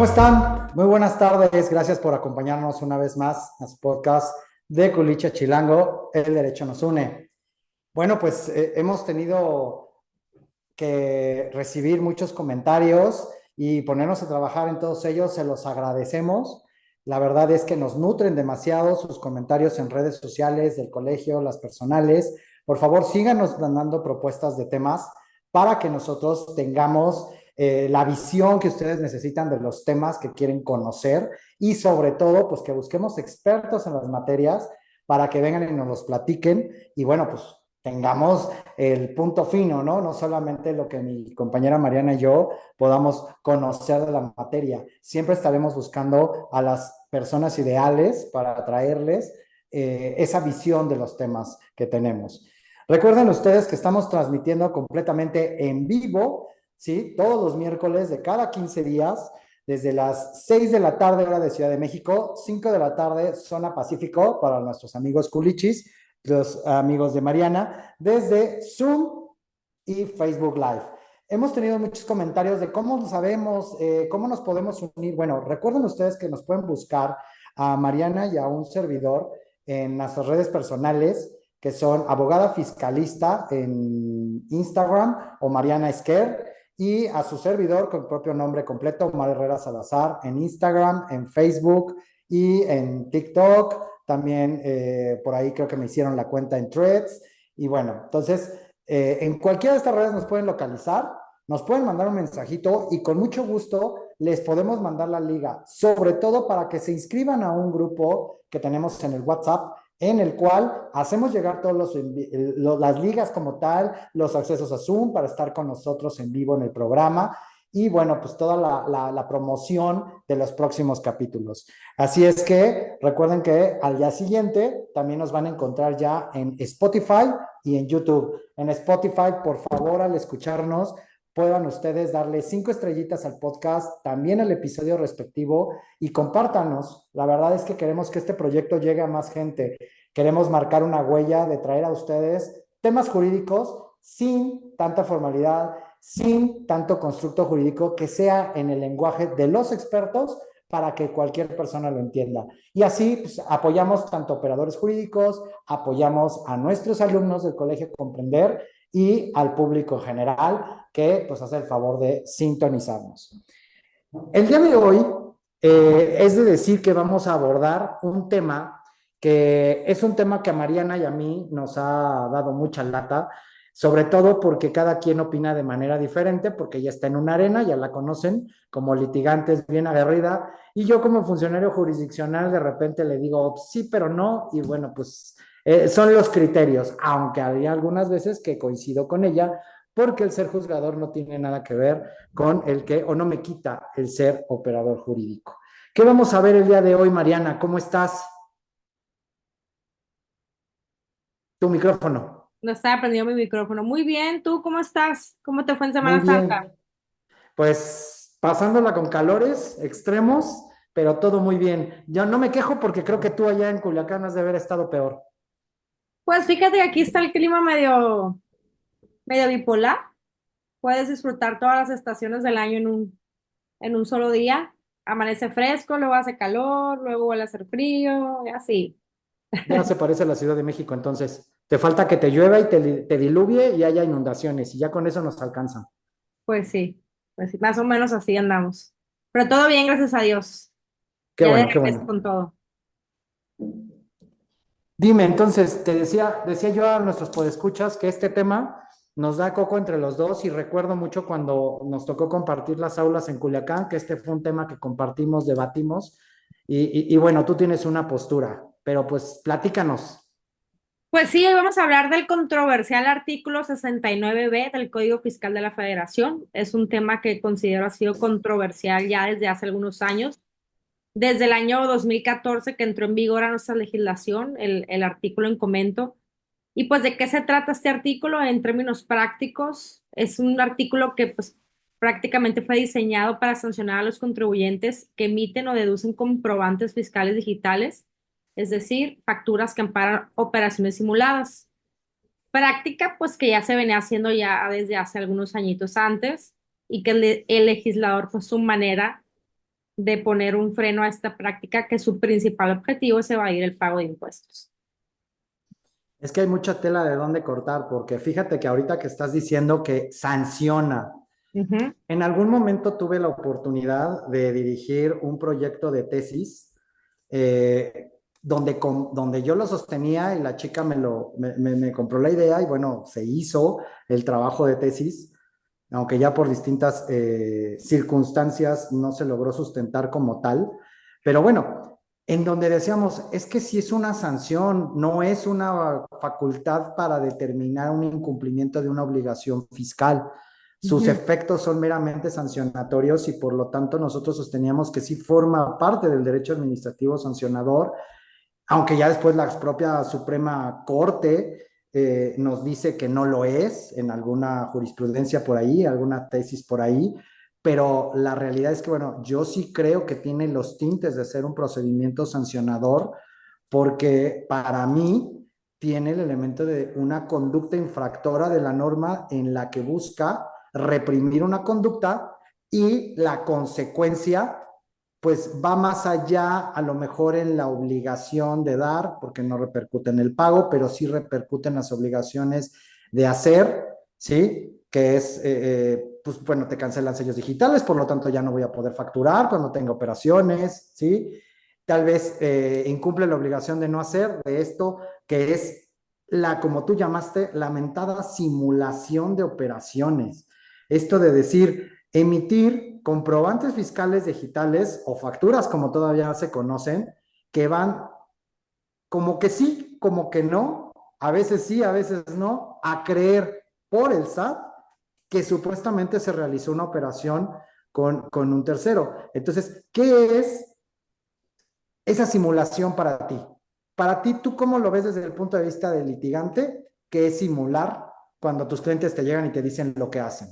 ¿Cómo están? Muy buenas tardes. Gracias por acompañarnos una vez más a su podcast de Culicha Chilango, El Derecho nos une. Bueno, pues hemos tenido que recibir muchos comentarios y ponernos a trabajar en todos ellos. Se los agradecemos. La verdad es que nos nutren demasiado sus comentarios en redes sociales del colegio, las personales. Por favor, síganos mandando propuestas de temas para que nosotros tengamos la visión que ustedes necesitan de los temas que quieren conocer y sobre todo, pues que busquemos expertos en las materias para que vengan y nos los platiquen y bueno, pues tengamos el punto fino, ¿no? No solamente lo que mi compañera Mariana y yo podamos conocer de la materia. Siempre estaremos buscando a las personas ideales para traerles esa visión de los temas que tenemos. Recuerden ustedes que estamos transmitiendo completamente en vivo, ¿sí? Todos los miércoles de cada 15 días, desde las 6 de la tarde, hora de Ciudad de México, 5 de la tarde, zona Pacífico, para nuestros amigos culichis, los amigos de Mariana, desde Zoom y Facebook Live. Hemos tenido muchos comentarios de cómo sabemos, cómo nos podemos unir. Bueno, recuerden ustedes que nos pueden buscar a Mariana y a un servidor en nuestras redes personales, que son abogada fiscalista en Instagram o Mariana Esquer, y a su servidor con propio nombre completo, Omar Herrera Salazar, en Instagram, en Facebook y en TikTok. También por ahí creo que me hicieron la cuenta en Threads. Y bueno, entonces en cualquiera de estas redes nos pueden localizar, nos pueden mandar un mensajito y con mucho gusto les podemos mandar la liga, sobre todo para que se inscriban a un grupo que tenemos en el WhatsApp, en el cual hacemos llegar todas las ligas como tal, los accesos a Zoom para estar con nosotros en vivo en el programa y bueno, pues toda la promoción de los próximos capítulos. Así es que recuerden que al día siguiente también nos van a encontrar ya en Spotify y en YouTube. En Spotify, por favor, al escucharnos, puedan ustedes darle 5 estrellitas al podcast, también al episodio respectivo y compártanos. La verdad es que queremos que este proyecto llegue a más gente. Queremos marcar una huella de traer a ustedes temas jurídicos sin tanta formalidad, sin tanto constructo jurídico, que sea en el lenguaje de los expertos para que cualquier persona lo entienda. Y así pues, apoyamos tanto operadores jurídicos, apoyamos a nuestros alumnos del Colegio Comprender y al público general que pues hace el favor de sintonizarnos. El día de hoy es de decir que vamos a abordar un tema que es un tema que a Mariana y a mí nos ha dado mucha lata, sobre todo porque cada quien opina de manera diferente, porque ella está en una arena, ya la conocen como litigante, es bien aguerrida, y yo como funcionario jurisdiccional de repente le digo sí, pero no, y bueno, pues son los criterios, aunque había algunas veces que coincido con ella, porque el ser juzgador no tiene nada que ver con el que, o no me quita el ser operador jurídico. ¿Qué vamos a ver el día de hoy, Mariana? ¿Cómo estás? Tu micrófono. No estaba prendido mi micrófono. Muy bien, ¿tú cómo estás? ¿Cómo te fue en Muy Semana Santa? bien. Pues pasándola con calores extremos, pero todo muy bien. Yo no me quejo porque creo que tú allá en Culiacán has de haber estado peor. Pues fíjate que aquí está el clima medio bipolar. Puedes disfrutar todas las estaciones del año en un solo día. Amanece fresco, luego hace calor, luego vuelve a hacer frío, y así. Ya se parece a la Ciudad de México, entonces. Te falta que te llueva y te diluvie y haya inundaciones, y ya con eso nos alcanza. Pues sí, pues sí, más o menos así andamos. Pero todo bien, gracias a Dios. Qué Ya de bueno, qué regreso bueno. con todo. Dime, entonces, decía yo a nuestros podescuchas que este tema nos da coco entre los dos y recuerdo mucho cuando nos tocó compartir las aulas en Culiacán, que este fue un tema que compartimos, debatimos y bueno, tú tienes una postura, pero pues platícanos. Pues sí, hoy vamos a hablar del controversial artículo 69B del Código Fiscal de la Federación. Es un tema que considero ha sido controversial ya desde hace algunos años. Desde el año 2014 que entró en vigor a nuestra legislación el artículo en comento. Y pues, ¿de qué se trata este artículo en términos prácticos? Es un artículo que pues prácticamente fue diseñado para sancionar a los contribuyentes que emiten o deducen comprobantes fiscales digitales, es decir, facturas que amparan operaciones simuladas. Práctica pues que ya se venía haciendo ya desde hace algunos añitos antes y que el legislador fue su manera de poner un freno a esta práctica que su principal objetivo es evadir el pago de impuestos. Es que hay mucha tela de dónde cortar, porque fíjate que ahorita que estás diciendo que sanciona, Ujú, en algún momento tuve la oportunidad de dirigir un proyecto de tesis donde yo lo sostenía y la chica me compró la idea y bueno, se hizo el trabajo de tesis, aunque ya por distintas circunstancias no se logró sustentar como tal. Pero bueno, en donde decíamos, es que si es una sanción, no es una facultad para determinar un incumplimiento de una obligación fiscal. Sus ujú. efectos son meramente sancionatorios y por lo tanto nosotros sosteníamos que sí forma parte del derecho administrativo sancionador, aunque ya después la propia Suprema Corte nos dice que no lo es en alguna jurisprudencia por ahí, alguna tesis por ahí, pero la realidad es que, bueno, yo sí creo que tiene los tintes de ser un procedimiento sancionador porque para mí tiene el elemento de una conducta infractora de la norma en la que busca reprimir una conducta y la consecuencia pues va más allá a lo mejor en la obligación de dar, porque no repercute en el pago, pero sí repercute en las obligaciones de hacer, ¿sí? Que es, pues bueno, te cancelan sellos digitales, por lo tanto ya no voy a poder facturar cuando tenga operaciones, ¿sí? Tal vez incumple la obligación de no hacer de esto, que es la, como tú llamaste, lamentada simulación de operaciones. Esto de decir, emitir comprobantes fiscales digitales o facturas, como todavía se conocen, que van como que sí, como que no, a veces sí, a veces no, a creer por el SAT que supuestamente se realizó una operación con un tercero. Entonces, ¿qué es esa simulación para ti? Para ti, ¿tú cómo lo ves desde el punto de vista del litigante? ¿Qué es simular cuando tus clientes te llegan y te dicen lo que hacen?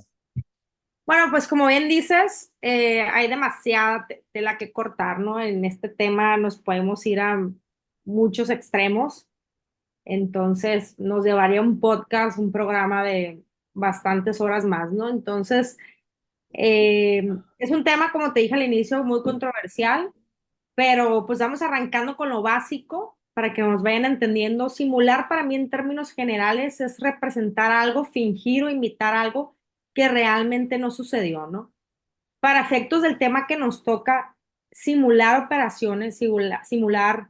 Bueno, pues como bien dices, hay demasiada tela que cortar, ¿no? En este tema nos podemos ir a muchos extremos, entonces nos llevaría un podcast, un programa de bastantes horas más, ¿no? Entonces, es un tema, como te dije al inicio, muy controversial, pero pues vamos arrancando con lo básico para que nos vayan entendiendo. Simular para mí en términos generales es representar algo, fingir o imitar algo que realmente no sucedió, ¿no? Para efectos del tema que nos toca, simular operaciones, simular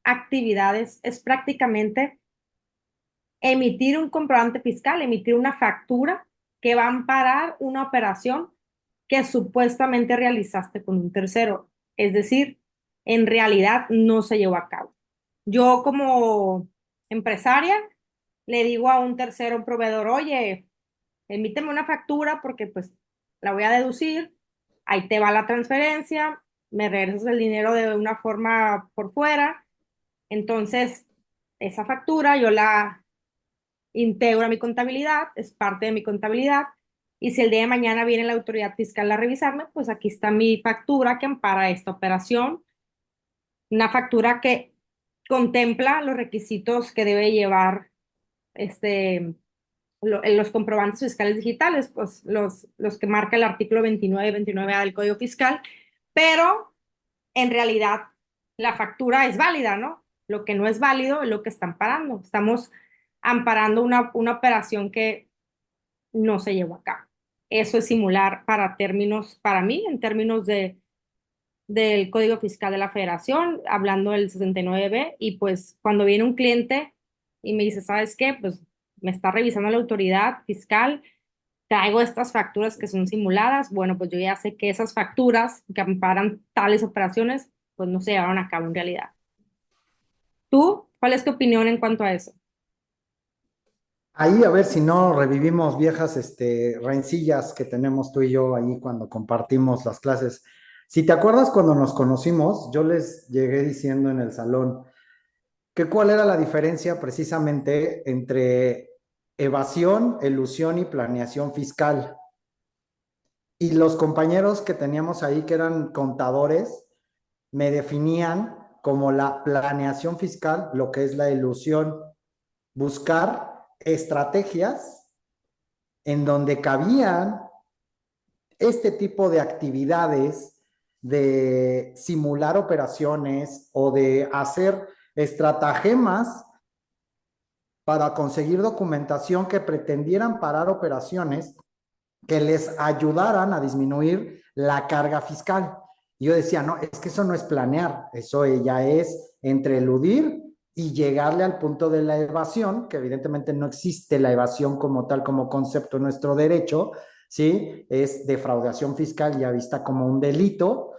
actividades, es prácticamente emitir un comprobante fiscal, emitir una factura que va a amparar una operación que supuestamente realizaste con un tercero. Es decir, en realidad no se llevó a cabo. Yo como empresaria le digo a un tercero, un proveedor, oye, emíteme una factura porque pues la voy a deducir, ahí te va la transferencia, me regresas el dinero de una forma por fuera, entonces esa factura yo la integro a mi contabilidad, es parte de mi contabilidad, y si el día de mañana viene la autoridad fiscal a revisarme, pues aquí está mi factura que ampara esta operación, una factura que contempla los requisitos que debe llevar los comprobantes fiscales digitales, pues los que marca el artículo 29 y 29A del Código Fiscal, pero en realidad la factura es válida, ¿no? Lo que no es válido es lo que está amparando. Estamos amparando una operación que no se llevó a cabo. Eso es simular para términos, para mí, en términos del Código Fiscal de la Federación, hablando del 69B, y pues cuando viene un cliente y me dice, ¿sabes qué? Pues me está revisando la autoridad fiscal, traigo estas facturas que son simuladas, bueno, pues yo ya sé que esas facturas que amparan tales operaciones, pues no se llevaron a cabo en realidad. ¿Tú? ¿Cuál es tu opinión en cuanto a eso? Ahí a ver si no revivimos viejas rencillas que tenemos tú y yo ahí cuando compartimos las clases. Si te acuerdas cuando nos conocimos, yo les llegué diciendo en el salón que cuál era la diferencia precisamente entre evasión, elusión y planeación fiscal. Y los compañeros que teníamos ahí, que eran contadores, me definían como la planeación fiscal, lo que es la ilusión, buscar estrategias en donde cabían este tipo de actividades de simular operaciones o de hacer estratagemas para conseguir documentación que pretendieran parar operaciones que les ayudaran a disminuir la carga fiscal. Y yo decía, no, es que eso no es planear, eso ya es entre eludir y llegarle al punto de la evasión, que evidentemente no existe la evasión como tal, como concepto en nuestro derecho, ¿sí? Es defraudación fiscal ya vista como un delito,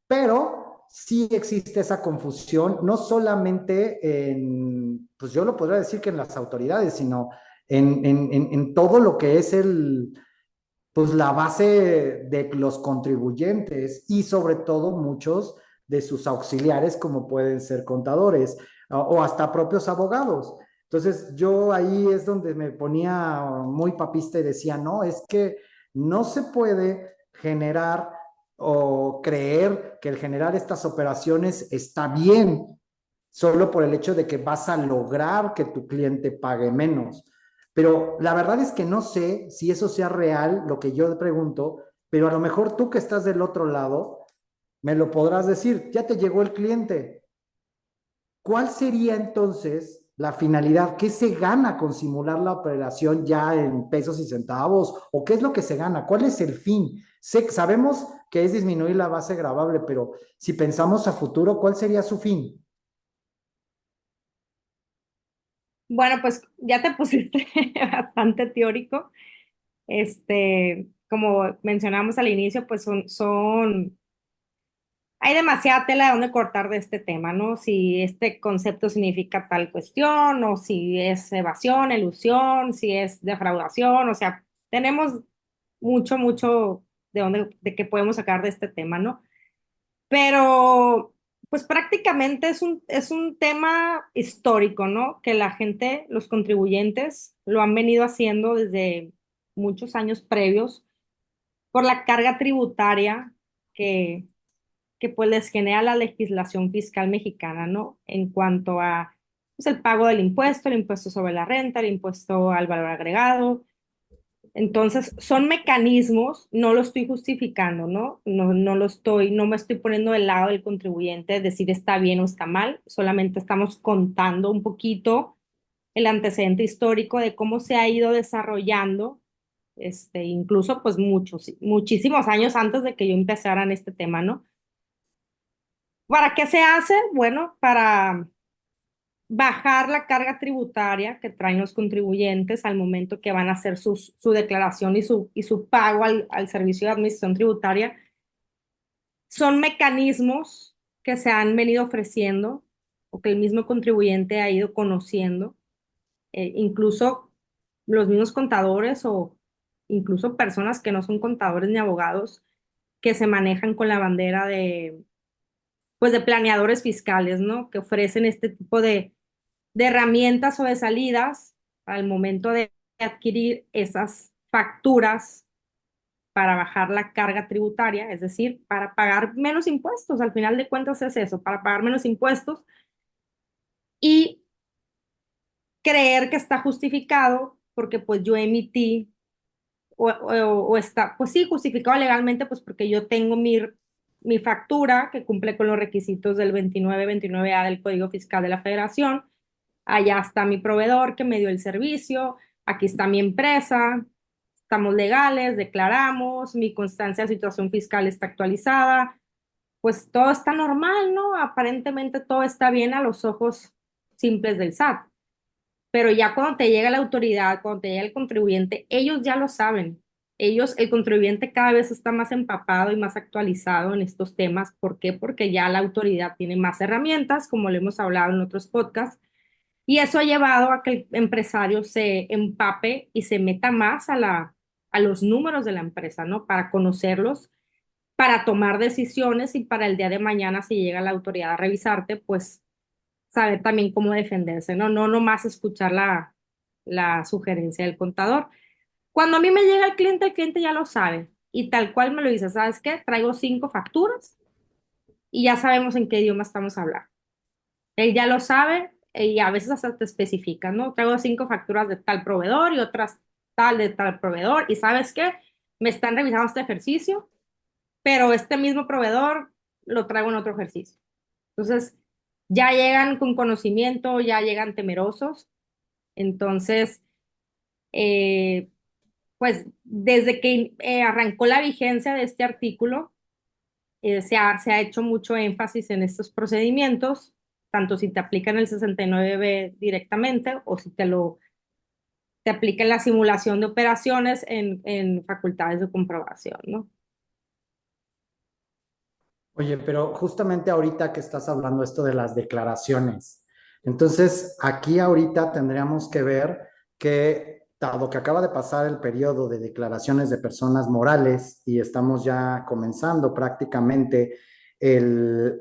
pero sí existe esa confusión, no solamente en, pues yo lo podría decir que en las autoridades, sino en todo lo que es pues la base de los contribuyentes y sobre todo muchos de sus auxiliares como pueden ser contadores o hasta propios abogados. Entonces yo ahí es donde me ponía muy papista y decía, no, es que no se puede generar o creer que el generar estas operaciones está bien solo por el hecho de que vas a lograr que tu cliente pague menos. Pero la verdad es que no sé si eso sea real, lo que yo pregunto, pero a lo mejor tú que estás del otro lado, me lo podrás decir, ya te llegó el cliente. ¿Cuál sería entonces la finalidad? ¿Qué se gana con simular la operación ya en pesos y centavos? ¿O qué es lo que se gana? ¿Cuál es el fin? Sabemos que es disminuir la base gravable, pero si pensamos a futuro, ¿cuál sería su fin? Bueno, pues ya te pusiste bastante teórico. Como mencionamos al inicio, pues hay demasiada tela de dónde cortar de este tema, ¿no? Si este concepto significa tal cuestión, o si es evasión, elusión, si es defraudación, o sea, tenemos mucho de qué podemos sacar de este tema, ¿no? Pero, pues prácticamente es un tema histórico, ¿no? Que la gente, los contribuyentes, lo han venido haciendo desde muchos años previos por la carga tributaria que, que pues les genera la legislación fiscal mexicana, ¿no? En cuanto a pues, el pago del impuesto, el impuesto sobre la renta, el impuesto al valor agregado. Entonces, son mecanismos, no lo estoy justificando, ¿no? No me estoy poniendo del lado del contribuyente, decir está bien o está mal, solamente estamos contando un poquito el antecedente histórico de cómo se ha ido desarrollando, incluso pues muchísimos años antes de que yo empezara en este tema, ¿no? ¿Para qué se hace? Bueno, para bajar la carga tributaria que traen los contribuyentes al momento que van a hacer su declaración y su pago al Servicio de Administración Tributaria. Son mecanismos que se han venido ofreciendo o que el mismo contribuyente ha ido conociendo, incluso los mismos contadores o incluso personas que no son contadores ni abogados que se manejan con la bandera pues de planeadores fiscales, ¿no? Que ofrecen este tipo de herramientas o de salidas al momento de adquirir esas facturas para bajar la carga tributaria, es decir, para pagar menos impuestos. Al final de cuentas es eso, para pagar menos impuestos y creer que está justificado porque pues yo emití o está, pues sí, justificado legalmente, pues porque yo tengo mi factura que cumple con los requisitos del 2929A del Código Fiscal de la Federación. Allá está mi proveedor que me dio el servicio, aquí está mi empresa, estamos legales, declaramos, mi constancia de situación fiscal está actualizada, pues todo está normal, ¿no? Aparentemente todo está bien a los ojos simples del SAT. Pero ya cuando te llega la autoridad, cuando te llega el contribuyente, ellos ya lo saben. El contribuyente cada vez está más empapado y más actualizado en estos temas. ¿Por qué? Porque ya la autoridad tiene más herramientas, como lo hemos hablado en otros podcasts, y eso ha llevado a que el empresario se empape y se meta más a los números de la empresa, ¿no? Para conocerlos, para tomar decisiones y para el día de mañana, si llega la autoridad a revisarte, pues saber también cómo defenderse, ¿no? No nomás escuchar la sugerencia del contador. Cuando a mí me llega el cliente ya lo sabe y tal cual me lo dice, ¿sabes qué? Traigo 5 facturas y ya sabemos en qué idioma estamos hablando. Él ya lo sabe y a veces hasta te especifica, ¿no? Traigo 5 facturas de tal proveedor y otras tal de tal proveedor y ¿sabes qué? Me están revisando este ejercicio, pero este mismo proveedor lo traigo en otro ejercicio. Entonces, ya llegan con conocimiento, ya llegan temerosos. Entonces, eh, pues desde que arrancó la vigencia de este artículo, se ha hecho mucho énfasis en estos procedimientos, tanto si te aplican el 69B directamente o si te aplican la simulación de operaciones en facultades de comprobación, ¿no? Oye, pero justamente ahorita que estás hablando esto de las declaraciones, entonces aquí ahorita tendríamos que ver que, dado que acaba de pasar el periodo de declaraciones de personas morales y estamos ya comenzando prácticamente el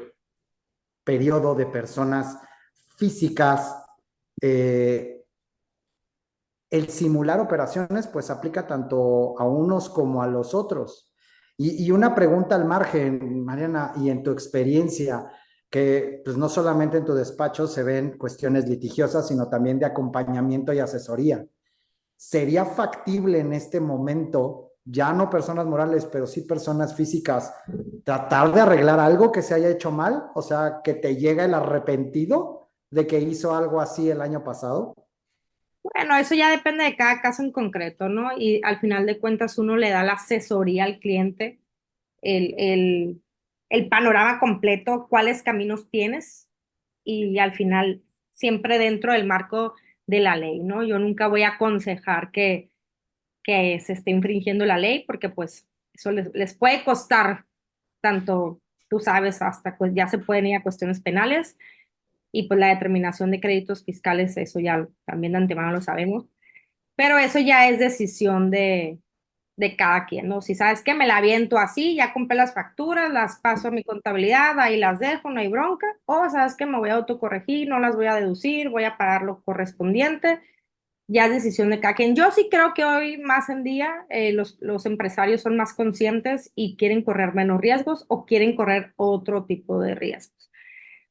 periodo de personas físicas, eh, el simular operaciones pues aplica tanto a unos como a los otros. Y una pregunta al margen, Mariana, y en tu experiencia, que pues no solamente en tu despacho se ven cuestiones litigiosas, sino también de acompañamiento y asesoría. ¿Sería factible en este momento, ya no personas morales, pero sí personas físicas, tratar de arreglar algo que se haya hecho mal? O sea, que te llega el arrepentido de que hizo algo así el año pasado. Bueno, eso ya depende de cada caso en concreto, ¿no? Y al final de cuentas uno le da la asesoría al cliente, el, el, el panorama completo, cuáles caminos tienes y al final siempre dentro del marco de la ley, ¿no? Yo nunca voy a aconsejar que se esté infringiendo la ley porque pues eso les puede costar tanto, tú sabes, hasta pues ya se pueden ir a cuestiones penales y pues la determinación de créditos fiscales, eso ya también de antemano lo sabemos. Pero eso ya es decisión de cada quien, ¿no? Si sabes que me la aviento así, ya compré las facturas, las paso a mi contabilidad, ahí las dejo, no hay bronca. O sabes que me voy a autocorregir, no las voy a deducir, voy a pagar lo correspondiente. Ya es decisión de cada quien. Yo sí creo que hoy más en día los empresarios son más conscientes y quieren correr menos riesgos o quieren correr otro tipo de riesgos.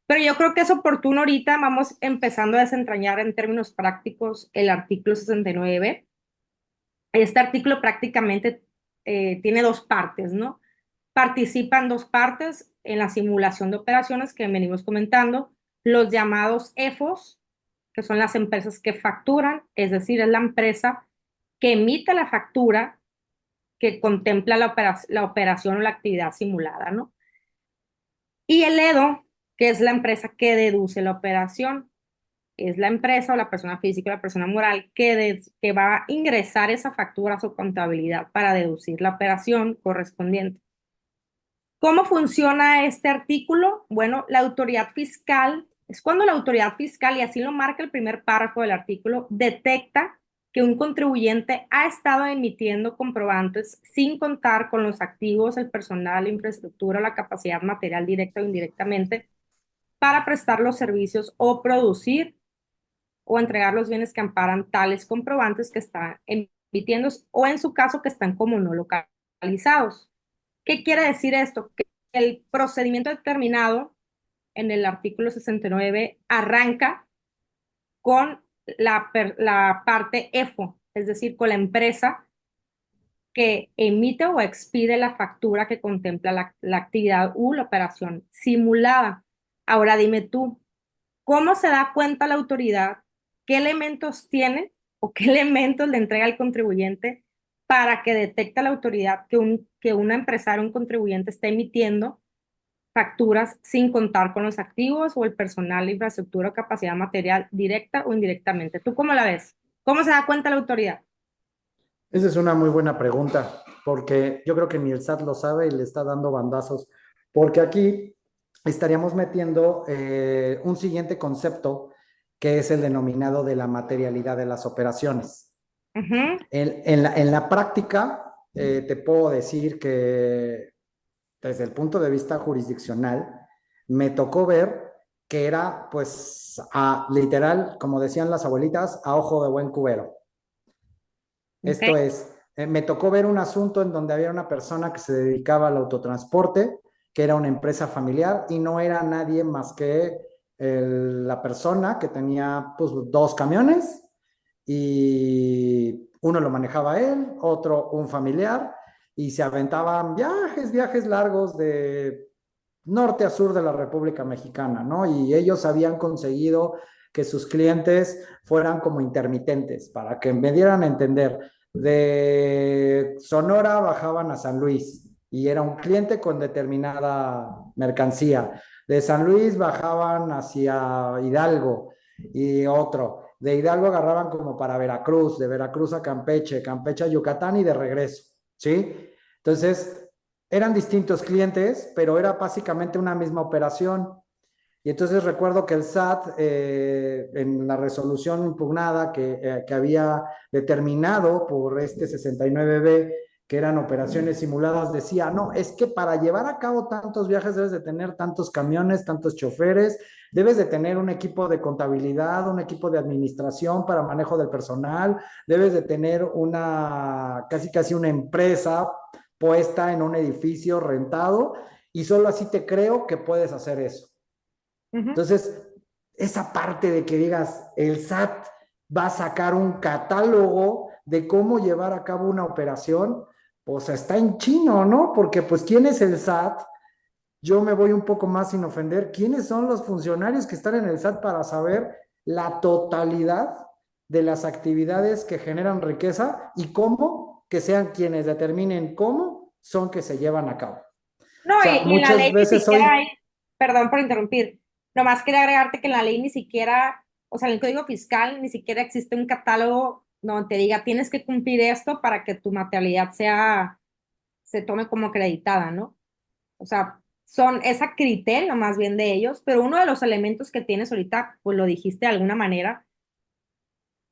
Pero yo creo que es oportuno ahorita, vamos empezando a desentrañar en términos prácticos el artículo 69B. Este artículo prácticamente tiene dos partes, ¿no? Participan dos partes en la simulación de operaciones que venimos comentando, los llamados EFOS, que son las empresas que facturan, es decir, es la empresa que emite la factura que contempla la operación o la actividad simulada, ¿no? Y el EDO, que es la empresa que deduce la operación, es la empresa o la persona física o la persona moral que va a ingresar esa factura a su contabilidad para deducir la operación correspondiente. ¿Cómo funciona este artículo? Bueno, la autoridad fiscal, es cuando la autoridad fiscal, y así lo marca el primer párrafo del artículo, detecta que un contribuyente ha estado emitiendo comprobantes sin contar con los activos, el personal, la infraestructura, la capacidad material directa o indirectamente para prestar los servicios o producir o entregar los bienes que amparan tales comprobantes que están emitiendo o en su caso que están como no localizados. ¿Qué quiere decir esto? Que el procedimiento determinado en el artículo 69 arranca con la parte EFO, es decir, con la empresa que emite o expide la factura que contempla la actividad u la operación simulada. Ahora dime tú, ¿cómo se da cuenta la autoridad qué elementos tiene o qué elementos le entrega al contribuyente para que detecte la autoridad que una empresaria o un contribuyente está emitiendo facturas sin contar con los activos o el personal, la infraestructura o capacidad material directa o indirectamente? ¿Tú cómo la ves? ¿Cómo se da cuenta la autoridad? Esa es una muy buena pregunta, porque yo creo que ni el SAT lo sabe y le está dando bandazos, porque aquí estaríamos metiendo un siguiente concepto que es el denominado de la materialidad de las operaciones. Ujú. En la práctica, te puedo decir que desde el punto de vista jurisdiccional, me tocó ver que era, pues, literal, como decían las abuelitas, a ojo de buen cubero. Ok. Esto es, me tocó ver un asunto en donde había una persona que se dedicaba al autotransporte, que era una empresa familiar y no era nadie más que la persona que tenía pues, dos camiones y uno lo manejaba él, otro un familiar y se aventaban viajes largos de norte a sur de la República Mexicana, ¿no? Y ellos habían conseguido que sus clientes fueran como intermitentes, para que me dieran a entender. De Sonora bajaban a San Luis y era un cliente con determinada mercancía. De San Luis bajaban hacia Hidalgo y otro. De Hidalgo agarraban como para Veracruz, de Veracruz a Campeche, Campeche a Yucatán y de regreso, ¿sí? Entonces, eran distintos clientes, pero era básicamente una misma operación. Y entonces recuerdo que el SAT, en la resolución impugnada que había determinado por este 69B, que eran operaciones simuladas, decía, no, es que para llevar a cabo tantos viajes debes de tener tantos camiones, tantos choferes, debes de tener un equipo de contabilidad, un equipo de administración para manejo del personal, debes de tener casi una empresa puesta en un edificio rentado y solo así te creo que puedes hacer eso. Ujú. Entonces, esa parte de que digas, el SAT va a sacar un catálogo de cómo llevar a cabo una operación, pues está en chino, ¿no? Porque pues, ¿quién es el SAT? Yo me voy un poco más sin ofender. ¿Quiénes son los funcionarios que están en el SAT para saber la totalidad de las actividades que generan riqueza y cómo que sean quienes determinen cómo son que se llevan a cabo? No, O sea, y en la muchas ley ni veces siquiera hoy, hay, perdón por interrumpir, nomás quería agregarte que en la ley ni siquiera, o sea, en el Código Fiscal ni siquiera existe un catálogo donde te diga tienes que cumplir esto para que tu materialidad se tome como acreditada, ¿no? O sea, es a criterio más bien de ellos, pero uno de los elementos que tienes ahorita, pues lo dijiste de alguna manera,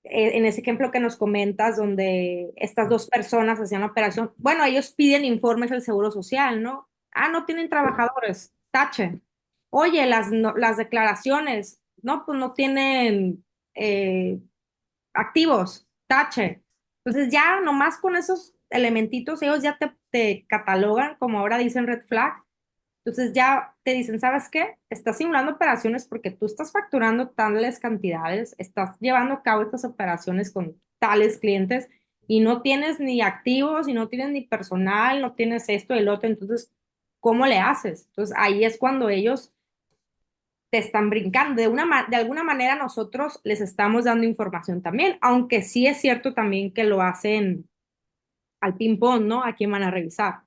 en ese ejemplo que nos comentas, donde estas dos personas hacían la operación, bueno, ellos piden informes al Seguro Social, ¿no? Ah, no tienen trabajadores, tache. Oye, las declaraciones, no, pues no tienen activos, tache. Entonces ya nomás con esos elementitos, ellos ya te catalogan, como ahora dicen red flag, entonces ya te dicen, ¿sabes qué? Estás simulando operaciones porque tú estás facturando tales cantidades, estás llevando a cabo estas operaciones con tales clientes y no tienes ni activos y no tienes ni personal, no tienes esto y el otro, entonces, ¿cómo le haces? Entonces ahí es cuando ellos te están brincando. De alguna manera nosotros les estamos dando información también, aunque sí es cierto también que lo hacen al ping-pong, ¿no? ¿A quién van a revisar?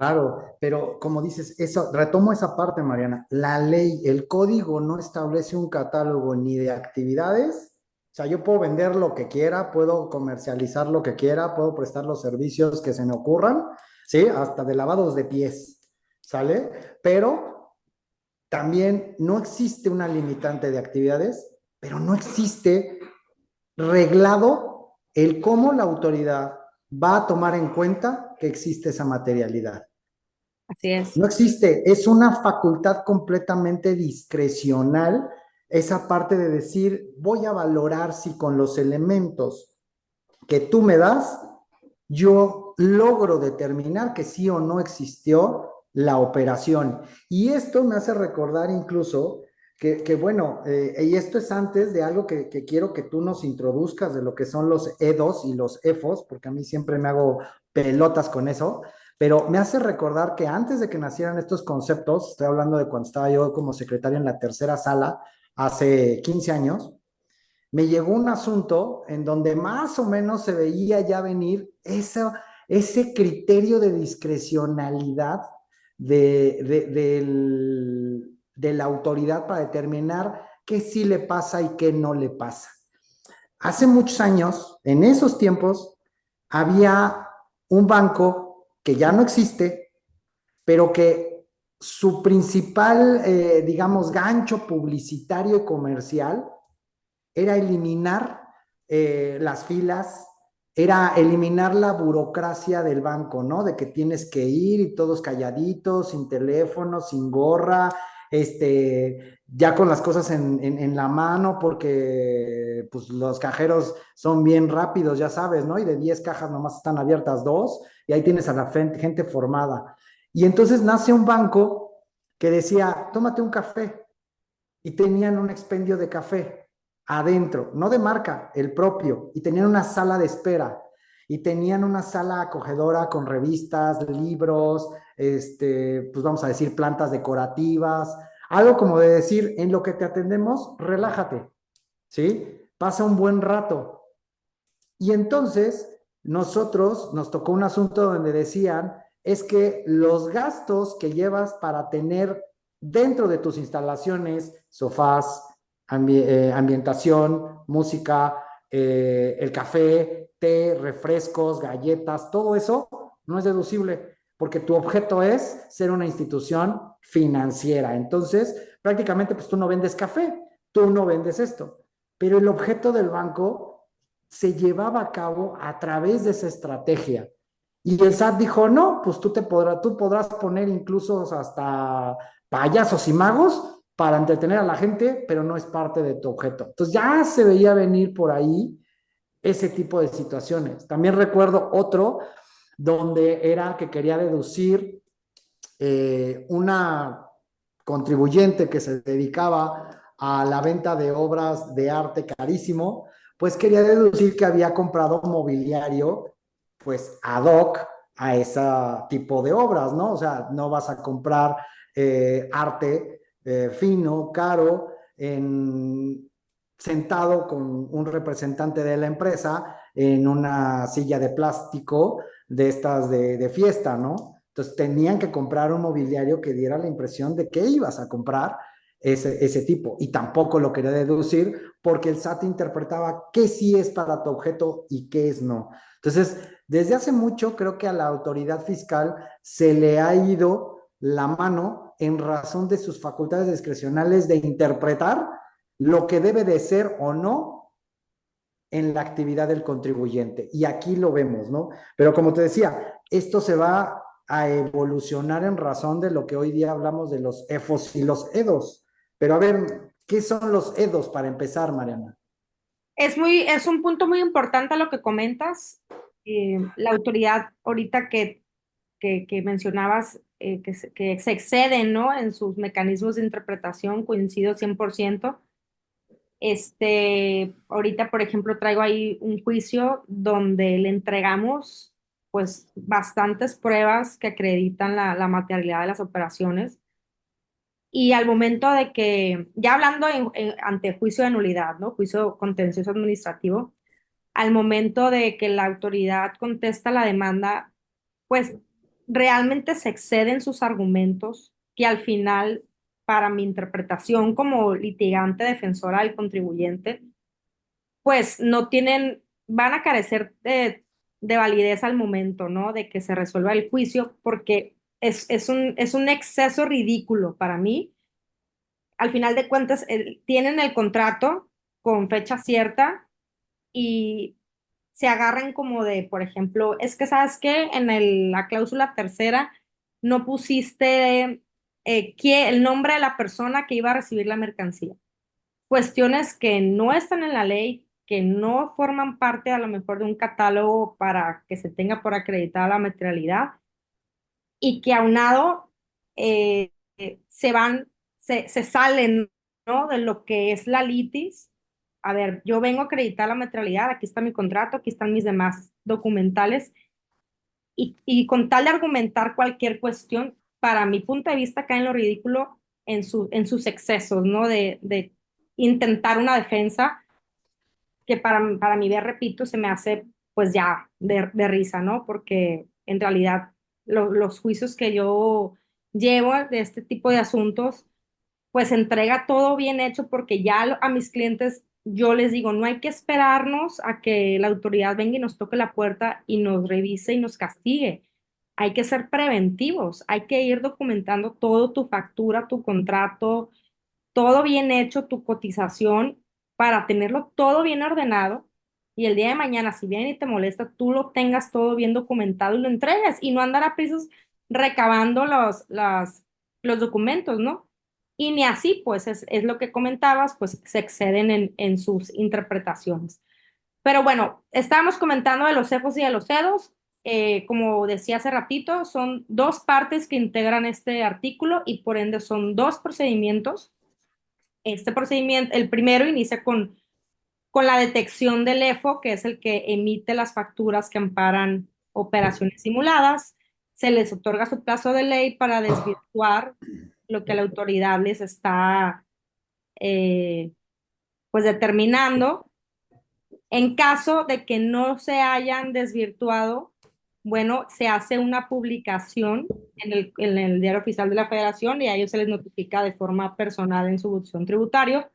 claro, pero como dices, eso, retomo esa parte, Mariana. La ley, el código no establece un catálogo ni de actividades. O sea, yo puedo vender lo que quiera, puedo comercializar lo que quiera, puedo prestar los servicios que se me ocurran, ¿sí? Hasta de lavados de pies, ¿sale? Pero también no existe una limitante de actividades, pero no existe reglado el cómo la autoridad va a tomar en cuenta que existe esa materialidad. Así es. No existe, es una facultad completamente discrecional esa parte de decir, voy a valorar si con los elementos que tú me das, yo logro determinar que sí o no existió la operación. Y esto me hace recordar incluso bueno, y esto es antes de algo que quiero que tú nos introduzcas de lo que son los EDOS y los EFOS, porque a mí siempre me hago pelotas con eso, pero me hace recordar que antes de que nacieran estos conceptos, estoy hablando de cuando estaba yo como secretario en la tercera sala, hace 15 años, me llegó un asunto en donde más o menos se veía ya venir ese criterio de discrecionalidad de la autoridad para determinar qué sí le pasa y qué no le pasa. Hace muchos años, en esos tiempos, había un banco que ya no existe, pero que su principal, digamos, gancho publicitario y comercial era eliminar las filas, era eliminar la burocracia del banco, ¿no? De que tienes que ir y todos calladitos, sin teléfono, sin gorra, ya con las cosas en la mano, porque pues, los cajeros son bien rápidos, ya sabes, ¿no? Y de 10 cajas nomás están abiertas dos, y ahí tienes a la gente formada. Y entonces nace un banco que decía, tómate un café, y tenían un expendio de café adentro, no de marca, el propio, y tenían una sala de espera, y tenían una sala acogedora con revistas, libros, pues vamos a decir, plantas decorativas, algo como de decir, en lo que te atendemos, relájate, ¿sí? Pasa un buen rato. Y entonces nosotros nos tocó un asunto donde decían, es que los gastos que llevas para tener dentro de tus instalaciones, sofás, ambientación, música, el café, té, refrescos, galletas, todo eso no es deducible porque tu objeto es ser una institución financiera. Entonces, prácticamente, pues tú no vendes café, tú no vendes esto, pero el objeto del banco se llevaba a cabo a través de esa estrategia. Y el SAT dijo, no, pues tú podrás poner incluso hasta payasos y magos para entretener a la gente, pero no es parte de tu objeto. Entonces ya se veía venir por ahí ese tipo de situaciones. También recuerdo otro donde era que quería deducir una contribuyente que se dedicaba a la venta de obras de arte carísimo, pues quería deducir que había comprado mobiliario pues ad hoc a ese tipo de obras, ¿no? O sea, no vas a comprar arte fino, caro, sentado con un representante de la empresa en una silla de plástico de estas de fiesta, ¿no? Entonces tenían que comprar un mobiliario que diera la impresión de que ibas a comprar ese tipo. Y tampoco lo quería deducir porque el SAT interpretaba qué sí es para tu objeto y qué es no. Entonces, desde hace mucho creo que a la autoridad fiscal se le ha ido la mano en razón de sus facultades discrecionales de interpretar lo que debe de ser o no en la actividad del contribuyente. Y aquí lo vemos, ¿no? Pero como te decía, esto se va a evolucionar en razón de lo que hoy día hablamos de los EFOS y los EDOS. Pero a ver, ¿qué son los EDOS para empezar, Mariana? Es un punto muy importante lo que comentas. La autoridad ahorita que mencionabas, que se exceden, ¿no? En sus mecanismos de interpretación, coincido 100%. Ahorita, por ejemplo, traigo ahí un juicio donde le entregamos, pues, bastantes pruebas que acreditan la materialidad de las operaciones. Y al momento de que, ya hablando ante juicio de nulidad, ¿no? Juicio contencioso administrativo, al momento de que la autoridad contesta la demanda, pues realmente se exceden sus argumentos que al final, para mi interpretación como litigante defensora del contribuyente, pues no tienen, van a carecer de validez al momento, ¿no? De que se resuelva el juicio, porque es un exceso ridículo para mí. Al final de cuentas, tienen el contrato con fecha cierta y se agarran como de, por ejemplo, es que sabes que en la cláusula tercera no pusiste el nombre de la persona que iba a recibir la mercancía. Cuestiones que no están en la ley, que no forman parte a lo mejor de un catálogo para que se tenga por acreditada la materialidad y que aunado se van, se salen, ¿no? De lo que es la litis. A ver, yo vengo a acreditar la materialidad, aquí está mi contrato, aquí están mis demás documentales, y con tal de argumentar cualquier cuestión, para mi punto de vista cae en lo ridículo en sus excesos, ¿no? De intentar una defensa que para mí, ver, repito, se me hace pues ya de risa, ¿no? Porque en realidad los juicios que yo llevo de este tipo de asuntos, pues entrega todo bien hecho porque ya a mis clientes yo les digo, no hay que esperarnos a que la autoridad venga y nos toque la puerta y nos revise y nos castigue. Hay que ser preventivos, hay que ir documentando todo, tu factura, tu contrato, todo bien hecho, tu cotización, para tenerlo todo bien ordenado y el día de mañana, si viene y te molesta, tú lo tengas todo bien documentado y lo entregues y no andar a prisas recabando los documentos, ¿no? Y ni así, pues es lo que comentabas, pues se exceden en sus interpretaciones. Pero bueno, estábamos comentando de los CEFOS y de los CEDOS. Como decía hace ratito, son dos partes que integran este artículo y por ende son dos procedimientos. Este procedimiento, el primero inicia con la detección del EFO, que es el que emite las facturas que amparan operaciones simuladas. se les otorga su plazo de ley para desvirtuar lo que la autoridad les está eh, pues determinando. En caso de que no se hayan desvirtuado, bueno, se hace una publicación en el Diario Oficial de la Federación y a ellos se les notifica de forma personal en su buzón tributario.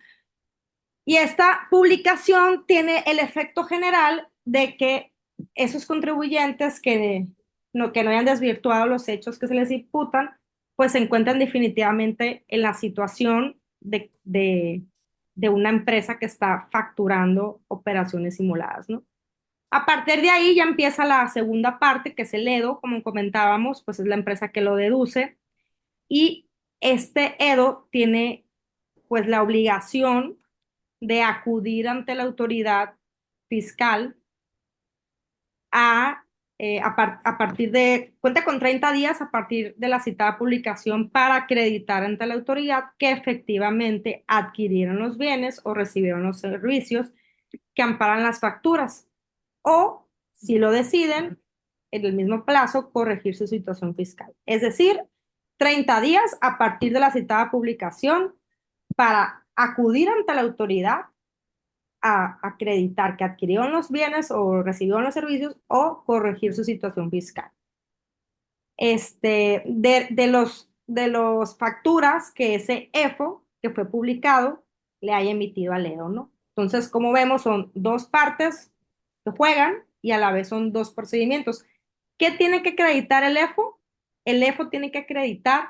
Y esta publicación tiene el efecto general de que esos contribuyentes que no hayan desvirtuado los hechos que se les imputan, pues se encuentran definitivamente en la situación de una empresa que está facturando operaciones simuladas, ¿no? A partir de ahí ya empieza la segunda parte, que es el EDO, como comentábamos, pues es la empresa que lo deduce. Y este EDO tiene pues la obligación de acudir ante la autoridad fiscal a, a partir de, cuenta con 30 días a partir de la citada publicación para acreditar ante la autoridad que efectivamente adquirieron los bienes o recibieron los servicios que amparan las facturas o, si lo deciden, en el mismo plazo, corregir su situación fiscal. Es decir, 30 días a partir de la citada publicación para acudir ante la autoridad a acreditar que adquirieron los bienes o recibieron los servicios o corregir su situación fiscal. De los facturas que ese EFO que fue publicado le haya emitido al EDO, ¿no? Entonces, como vemos, son dos partes que juegan y a la vez son dos procedimientos. ¿Qué tiene que acreditar el EFO? El EFO tiene que acreditar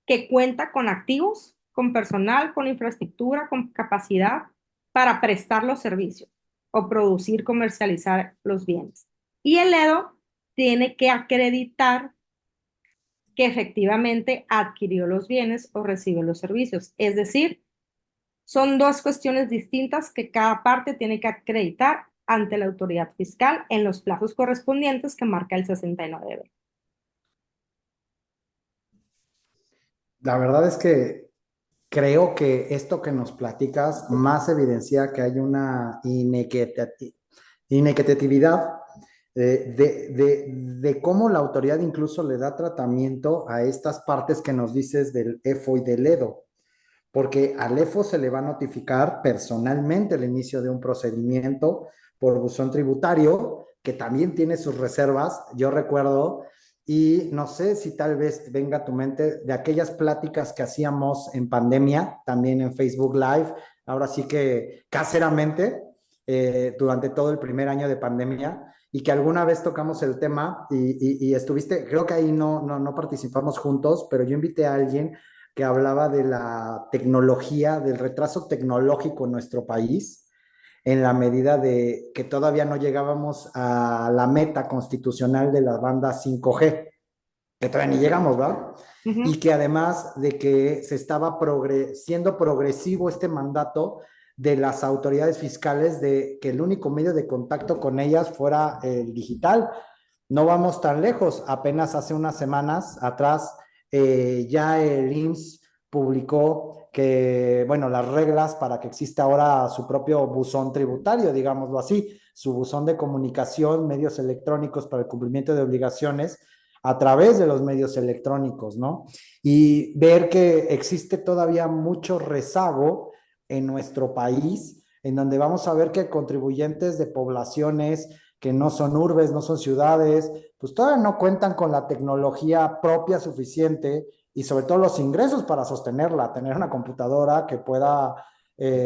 que cuenta con activos, con personal, con infraestructura, con capacidad para prestar los servicios o producir, comercializar los bienes. Y el EDO tiene que acreditar que efectivamente adquirió los bienes o recibió los servicios. Es decir, son dos cuestiones distintas que cada parte tiene que acreditar ante la autoridad fiscal en los plazos correspondientes que marca el 69B. La verdad es que creo que esto que nos platicas más evidencia que hay una inequitatividad de cómo la autoridad incluso le da tratamiento a estas partes que nos dices del EFO y del EDO, porque al EFO se le va a notificar personalmente el inicio de un procedimiento por buzón tributario, que también tiene sus reservas. Yo recuerdo, y no sé si tal vez venga a tu mente, de aquellas pláticas que hacíamos en pandemia, también en Facebook Live, ahora sí que caseramente, durante todo el primer año de pandemia, y que alguna vez tocamos el tema y estuviste, creo que ahí no participamos juntos, pero yo invité a alguien que hablaba de la tecnología, del retraso tecnológico en nuestro país, en la medida de que todavía no llegábamos a la meta constitucional de la banda 5G, que todavía ni llegamos, ¿verdad? Y que además de que se estaba siendo progresivo este mandato de las autoridades fiscales de que el único medio de contacto con ellas fuera el digital. No vamos tan lejos, apenas hace unas semanas atrás ya el IMSS publicó que, bueno, las reglas para que exista ahora su propio buzón tributario, digámoslo así, su buzón de comunicación, medios electrónicos para el cumplimiento de obligaciones a través de los medios electrónicos, ¿no? Y ver que existe todavía mucho rezago en nuestro país, en donde vamos a ver que contribuyentes de poblaciones que no son urbes, no son ciudades, pues todavía no cuentan con la tecnología propia suficiente y sobre todo los ingresos para sostenerla, tener una computadora que pueda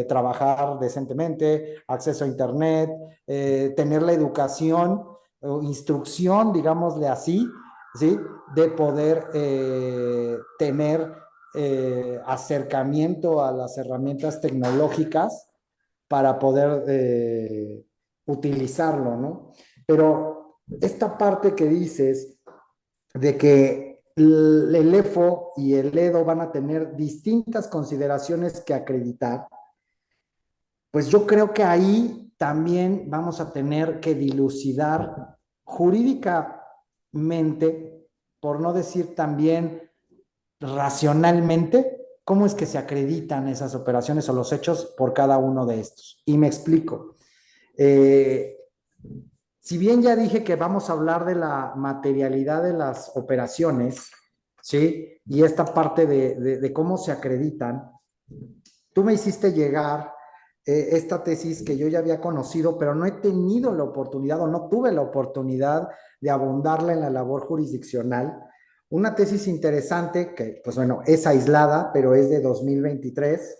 trabajar decentemente, acceso a internet, tener la educación o instrucción, digámosle así, ¿sí? De poder tener acercamiento a las herramientas tecnológicas para poder utilizarlo, ¿no? Pero esta parte que dices de que el EFO y el EDO van a tener distintas consideraciones que acreditar, pues yo creo que ahí también vamos a tener que dilucidar jurídicamente, por no decir también racionalmente, cómo es que se acreditan esas operaciones o los hechos por cada uno de estos. Y me explico. Eh, si bien ya dije que vamos a hablar de la materialidad de las operaciones, ¿sí? Y esta parte de cómo se acreditan, tú me hiciste llegar esta tesis que yo ya había conocido, pero no he tenido la oportunidad o no tuve la oportunidad de abundarla en la labor jurisdiccional. Una tesis interesante que, pues bueno, es aislada, pero es de 2023,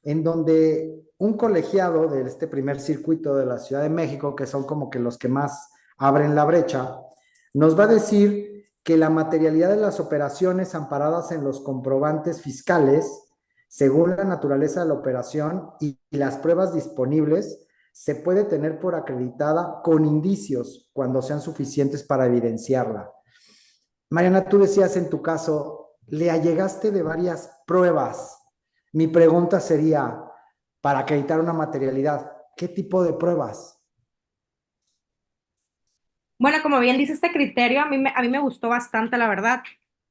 en donde un colegiado de este primer circuito de la Ciudad de México, que son como que los que más abren la brecha, nos va a decir que la materialidad de las operaciones amparadas en los comprobantes fiscales, según la naturaleza de la operación y las pruebas disponibles, se puede tener por acreditada con indicios cuando sean suficientes para evidenciarla. Mariana, tú decías en tu caso, le allegaste de varias pruebas. Mi pregunta sería, para acreditar una materialidad, ¿qué tipo de pruebas? Bueno, como bien dice este criterio, a mí me gustó bastante, la verdad.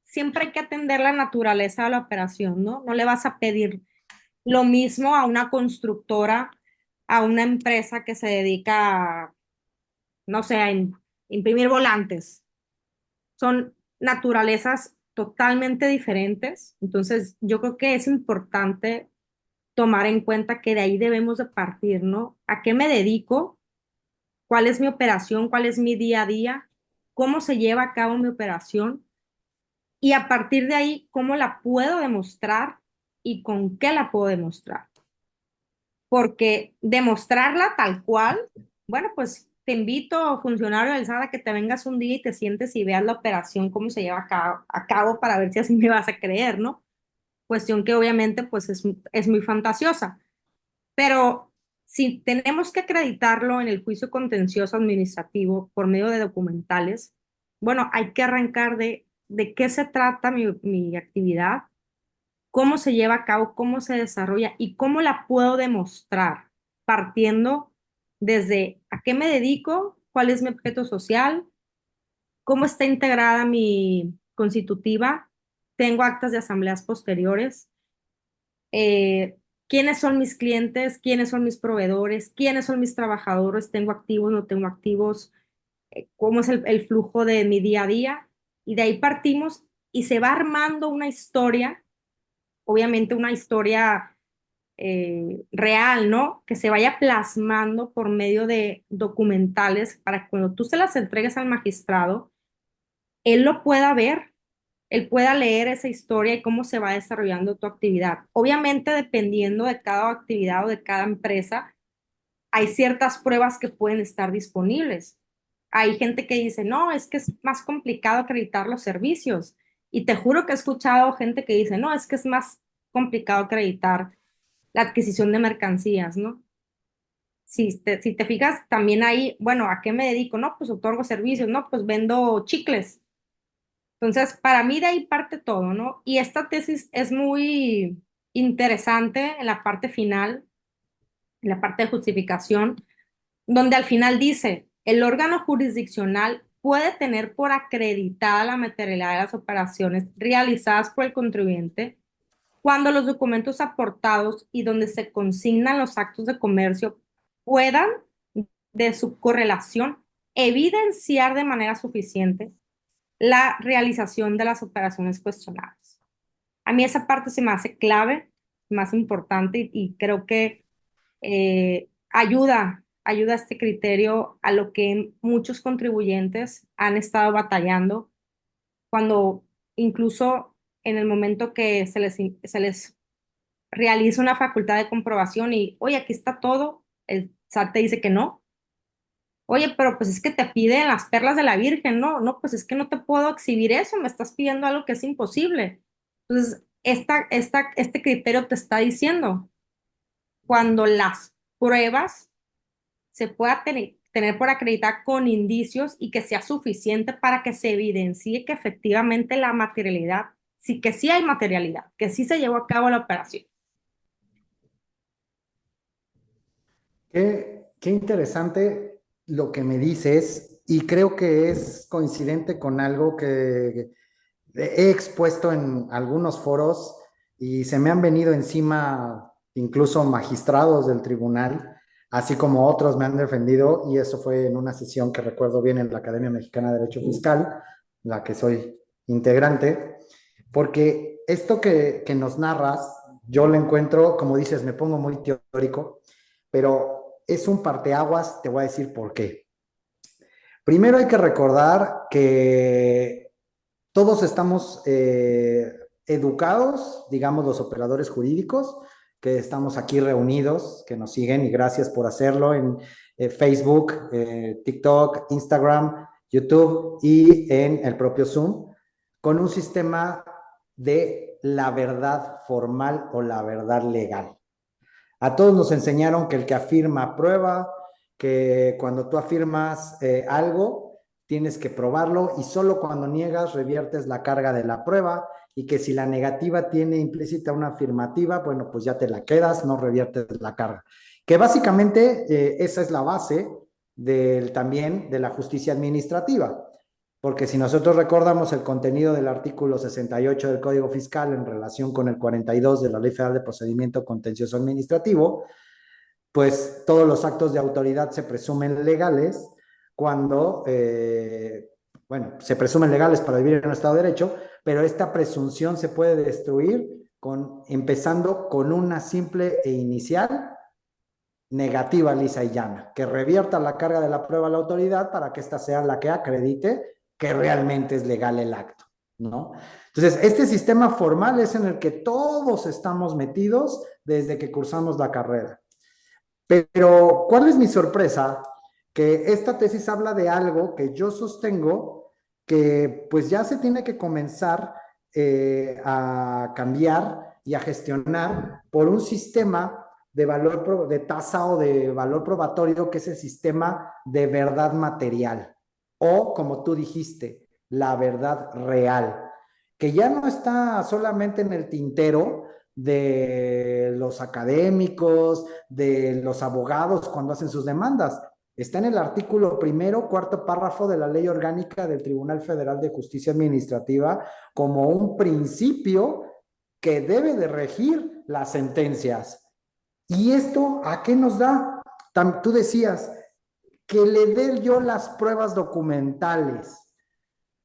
Siempre hay que atender la naturaleza de la operación, ¿no? No le vas a pedir lo mismo a una constructora, a una empresa que se dedica a, no sé, a imprimir volantes. Son naturalezas totalmente diferentes. Entonces, yo creo que es importante tomar en cuenta que de ahí debemos de partir, ¿no? ¿A qué me dedico? ¿Cuál es mi operación? ¿Cuál es mi día a día? ¿Cómo se lleva a cabo mi operación? Y a partir de ahí, ¿cómo la puedo demostrar y con qué la puedo demostrar? Porque demostrarla tal cual, bueno, pues te invito, funcionario del SAT, a que te vengas un día y te sientes y veas la operación, cómo se lleva a cabo para ver si así me vas a creer, ¿no? Cuestión que obviamente pues es muy fantasiosa. Pero si tenemos que acreditarlo en el juicio contencioso administrativo por medio de documentales, bueno, hay que arrancar de qué se trata mi actividad, cómo se lleva a cabo, cómo se desarrolla y cómo la puedo demostrar, partiendo desde a qué me dedico, cuál es mi objeto social, cómo está integrada mi constitutiva, tengo actas de asambleas posteriores, eh, quiénes son mis clientes, quiénes son mis proveedores, quiénes son mis trabajadores, tengo activos, no tengo activos, cómo es el flujo de mi día a día. Y de ahí partimos y se va armando una historia, obviamente una historia real, ¿no? Que se vaya plasmando por medio de documentales para que cuando tú se las entregues al magistrado, él lo pueda ver, él pueda leer esa historia y cómo se va desarrollando tu actividad. Obviamente, dependiendo de cada actividad o de cada empresa, hay ciertas pruebas que pueden estar disponibles. Hay gente que dice, no, es que es más complicado acreditar los servicios. Y te juro que he escuchado gente que dice, no, es que es más complicado acreditar la adquisición de mercancías, ¿no? Si te fijas, también hay, bueno, ¿a qué me dedico? No, pues otorgo servicios, no, pues vendo chicles. Entonces, para mí de ahí parte todo, ¿no? Y esta tesis es muy interesante en la parte final, en la parte de justificación, donde al final dice, el órgano jurisdiccional puede tener por acreditada la materialidad de las operaciones realizadas por el contribuyente cuando los documentos aportados y donde se consignan los actos de comercio puedan, de su correlación, evidenciar de manera suficiente la realización de las operaciones cuestionadas. A mí esa parte se me hace clave, más importante y creo que ayuda este criterio a lo que muchos contribuyentes han estado batallando cuando incluso en el momento que se les realiza una facultad de comprobación y, oye, aquí está todo, el SAT te dice que no. Oye, pero pues es que te piden las perlas de la Virgen, ¿no? No, pues es que no te puedo exhibir eso, me estás pidiendo algo que es imposible. Entonces, este criterio te está diciendo, cuando las pruebas se pueda tener por acreditar con indicios y que sea suficiente para que se evidencie que efectivamente la materialidad, sí que sí hay materialidad, que sí se llevó a cabo la operación. Qué interesante lo que me dices y creo que es coincidente con algo que he expuesto en algunos foros y se me han venido encima incluso magistrados del tribunal así como otros me han defendido, y eso fue en una sesión que recuerdo bien en la Academia Mexicana de Derecho Fiscal, la que soy integrante, porque esto que nos narras, yo lo encuentro, como dices, me pongo muy teórico, pero es un parteaguas, te voy a decir por qué. Primero hay que recordar que todos estamos educados, digamos los operadores jurídicos, que estamos aquí reunidos, que nos siguen y gracias por hacerlo en Facebook, TikTok, Instagram, YouTube y en el propio Zoom, con un sistema de la verdad formal o la verdad legal. A todos nos enseñaron que el que afirma prueba, que cuando tú afirmas algo, tienes que probarlo y solo cuando niegas reviertes la carga de la prueba y que si la negativa tiene implícita una afirmativa, bueno, pues ya te la quedas, no reviertes la carga. Que básicamente esa es la base también de la justicia administrativa. Porque si nosotros recordamos el contenido del artículo 68 del Código Fiscal en relación con el 42 de la Ley Federal de Procedimiento Contencioso Administrativo, pues todos los actos de autoridad se presumen legales cuando, bueno, se presumen legales para vivir en un Estado de Derecho, pero esta presunción se puede destruir empezando con una simple e inicial negativa, lisa y llana, que revierta la carga de la prueba a la autoridad para que ésta sea la que acredite que realmente es legal el acto, ¿no? Entonces, este sistema formal es en el que todos estamos metidos desde que cursamos la carrera. Pero, ¿cuál es mi sorpresa? Que esta tesis habla de algo que yo sostengo que pues ya se tiene que comenzar a cambiar y a gestionar por un sistema de valor, de tasa o de valor probatorio, que es el sistema de verdad material, o como tú dijiste, la verdad real, que ya no está solamente en el tintero de los académicos, de los abogados cuando hacen sus demandas. Está en el artículo primero, cuarto párrafo de la Ley Orgánica del Tribunal Federal de Justicia Administrativa como un principio que debe de regir las sentencias. ¿Y esto a qué nos da? Tú decías, que le dé yo las pruebas documentales.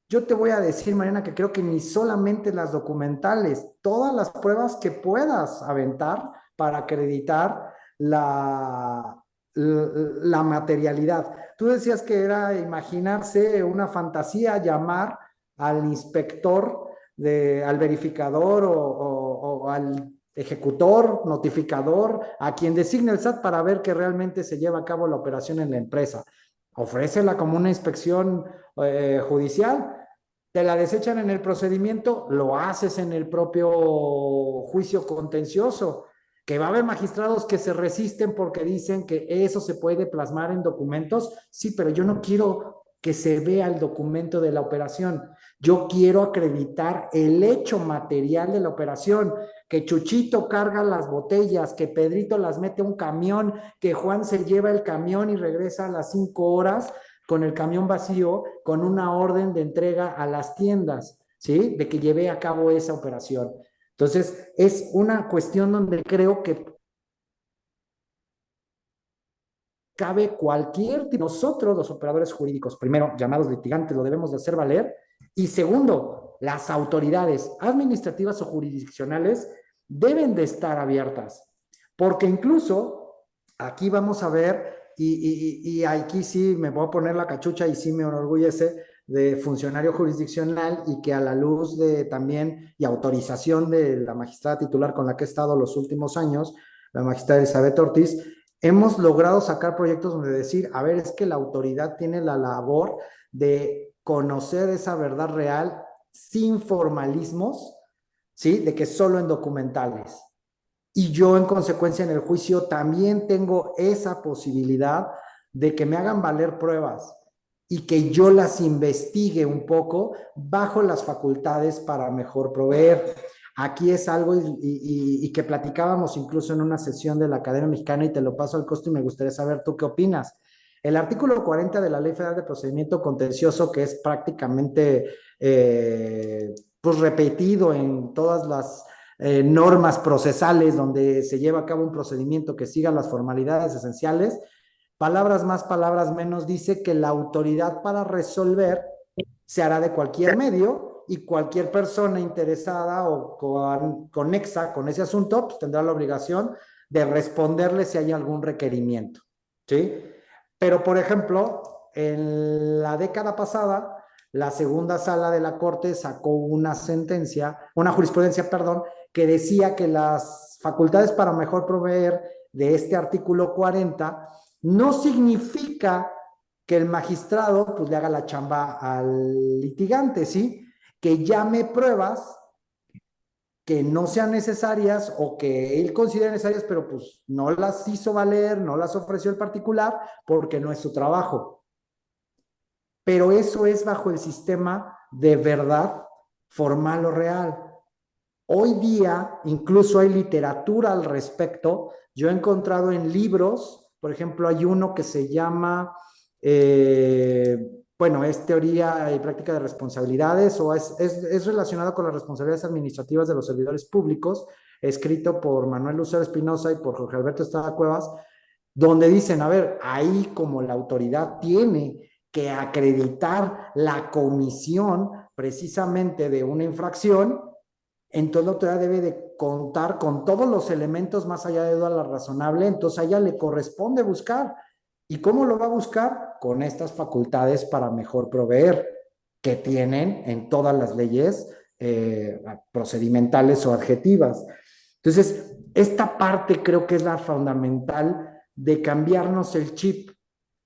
Yo te voy a decir, Mariana, que creo que ni solamente las documentales, todas las pruebas que puedas aventar para acreditar la materialidad. Tú decías que era imaginarse una fantasía, llamar al inspector, al verificador o al ejecutor, notificador, a quien designe el SAT para ver que realmente se lleva a cabo la operación en la empresa. Ofrécela como una inspección judicial, te la desechan en el procedimiento, lo haces en el propio juicio contencioso, que va a haber magistrados que se resisten porque dicen que eso se puede plasmar en documentos. Sí, pero yo no quiero que se vea el documento de la operación. Yo quiero acreditar el hecho material de la operación, que Chuchito carga las botellas, que Pedrito las mete a un camión, que Juan se lleva el camión y regresa a las 5 horas con el camión vacío, con una orden de entrega a las tiendas, ¿sí? De que lleve a cabo esa operación. Entonces, es una cuestión donde creo que cabe nosotros los operadores jurídicos, primero, llamados litigantes, lo debemos de hacer valer, y segundo, las autoridades administrativas o jurisdiccionales deben de estar abiertas, porque incluso aquí vamos a ver, y aquí sí me voy a poner la cachucha y sí me enorgullece de funcionario jurisdiccional y que a la luz de también y autorización de la magistrada titular con la que he estado los últimos años, la magistrada Elizabeth Ortiz, hemos logrado sacar proyectos donde decir, a ver, es que la autoridad tiene la labor de conocer esa verdad real sin formalismos, ¿sí? De que solo en documentales. Y yo en consecuencia en el juicio también tengo esa posibilidad de que me hagan valer pruebas y que yo las investigue un poco bajo las facultades para mejor proveer. Aquí es algo y que platicábamos incluso en una sesión de la Academia Mexicana y te lo paso al costo y me gustaría saber tú qué opinas. El artículo 40 de la Ley Federal de Procedimiento Contencioso, que es prácticamente pues repetido en todas las normas procesales donde se lleva a cabo un procedimiento que siga las formalidades esenciales. Palabras más, palabras menos, dice que la autoridad para resolver se hará de cualquier medio y cualquier persona interesada o conexa con ese asunto pues, tendrá la obligación de responderle si hay algún requerimiento, ¿sí? Pero, por ejemplo, en la década pasada, la segunda sala de la Corte sacó una sentencia, una jurisprudencia, perdón, que decía que las facultades para mejor proveer de este artículo 40 no significa que el magistrado pues le haga la chamba al litigante, ¿sí? Que llame pruebas que no sean necesarias o que él considere necesarias, pero pues no las hizo valer, no las ofreció el particular porque no es su trabajo. Pero eso es bajo el sistema de verdad formal o real. Hoy día incluso hay literatura al respecto. Yo he encontrado en libros, por ejemplo, hay uno que se llama, bueno, es teoría y práctica de responsabilidades o es relacionado con las responsabilidades administrativas de los servidores públicos, escrito por Manuel Lucero Espinosa y por Jorge Alberto Estrada Cuevas, donde dicen, a ver, ahí como la autoridad tiene que acreditar la comisión precisamente de una infracción, entonces la autoridad debe de contar con todos los elementos más allá de duda la razonable, entonces a ella le corresponde buscar. ¿Y cómo lo va a buscar? Con estas facultades para mejor proveer que tienen en todas las leyes procedimentales o adjetivas. Entonces, esta parte creo que es la fundamental de cambiarnos el chip,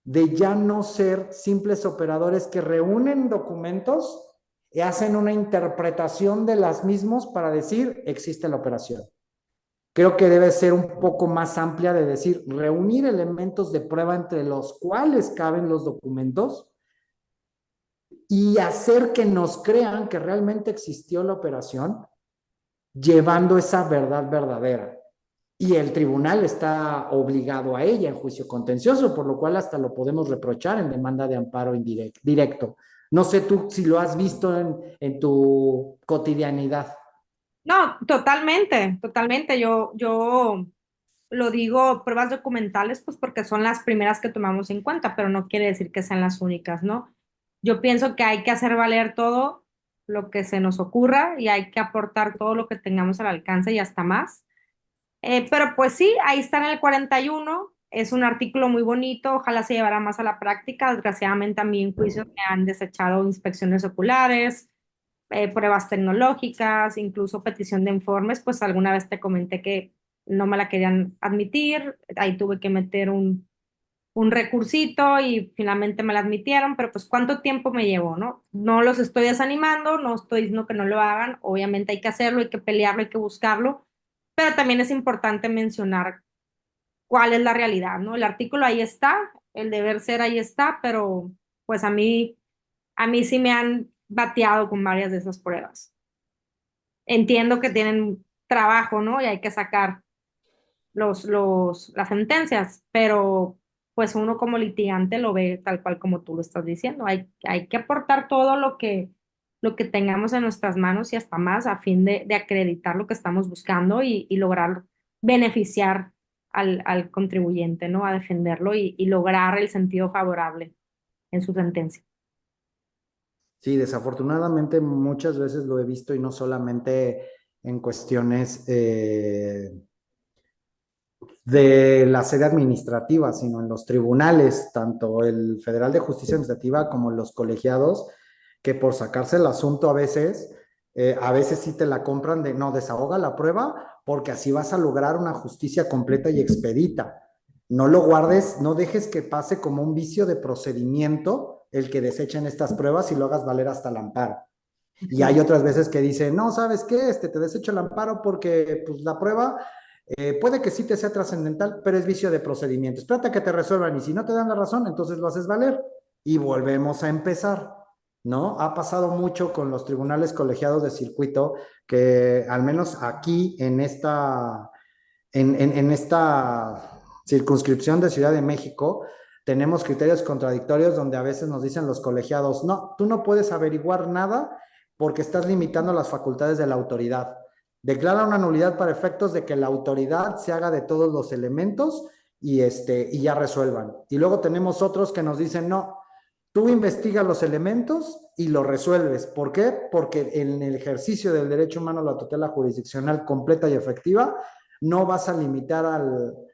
de ya no ser simples operadores que reúnen documentos y hacen una interpretación de las mismos para decir existe la operación. Creo que debe ser un poco más amplia de decir reunir elementos de prueba entre los cuales caben los documentos y hacer que nos crean que realmente existió la operación llevando esa verdad verdadera. Y el tribunal está obligado a ella en juicio contencioso, por lo cual hasta lo podemos reprochar en demanda de amparo directo. No sé tú si lo has visto en tu cotidianidad. No, totalmente, totalmente. Yo lo digo pruebas documentales, pues porque son las primeras que tomamos en cuenta, pero no quiere decir que sean las únicas, ¿no? Yo pienso que hay que hacer valer todo lo que se nos ocurra y hay que aportar todo lo que tengamos al alcance y hasta más. Pero pues sí, ahí está en el 41. Es un artículo muy bonito, ojalá se llevara más a la práctica. Desgraciadamente a mí en juicios me han desechado inspecciones oculares, pruebas tecnológicas, incluso petición de informes, pues alguna vez te comenté que no me la querían admitir, ahí tuve que meter un recursito y finalmente me la admitieron, pero pues cuánto tiempo me llevó, ¿no? No los estoy desanimando, no estoy diciendo que no lo hagan, obviamente hay que hacerlo, hay que pelearlo, hay que buscarlo, pero también es importante mencionar cuál es la realidad, ¿no? El artículo ahí está, el deber ser ahí está, pero pues a mí sí me han bateado con varias de esas pruebas. Entiendo que tienen trabajo, ¿no? Y hay que sacar las sentencias, pero pues uno como litigante lo ve tal cual como tú lo estás diciendo. Hay que aportar todo lo que tengamos en nuestras manos y hasta más a fin de acreditar lo que estamos buscando y lograr beneficiar al contribuyente, ¿no? A defenderlo y lograr el sentido favorable en su sentencia. Sí, desafortunadamente muchas veces lo he visto y no solamente en cuestiones de la sede administrativa, sino en los tribunales, tanto el Federal de Justicia Administrativa como los colegiados, que por sacarse el asunto a veces sí te la compran de no, desahoga la prueba porque así vas a lograr una justicia completa y expedita. No lo guardes, no dejes que pase como un vicio de procedimiento el que desechen estas pruebas y lo hagas valer hasta el amparo. Y hay otras veces que dicen, no, ¿sabes qué? Te desecho el amparo porque pues, la prueba puede que sí te sea trascendental, pero es vicio de procedimiento. Espérate a que te resuelvan y si no te dan la razón, entonces lo haces valer y volvemos a empezar, ¿no? Ha pasado mucho con los tribunales colegiados de circuito que al menos aquí en esta circunscripción de Ciudad de México tenemos criterios contradictorios donde a veces nos dicen los colegiados, no, tú no puedes averiguar nada porque estás limitando las facultades de la autoridad. Declara una nulidad para efectos de que la autoridad se haga de todos los elementos y ya resuelvan. Y luego tenemos otros que nos dicen, no, tú investigas los elementos y lo resuelves. ¿Por qué? Porque en el ejercicio del derecho humano, la tutela jurisdiccional completa y efectiva, no vas a limitar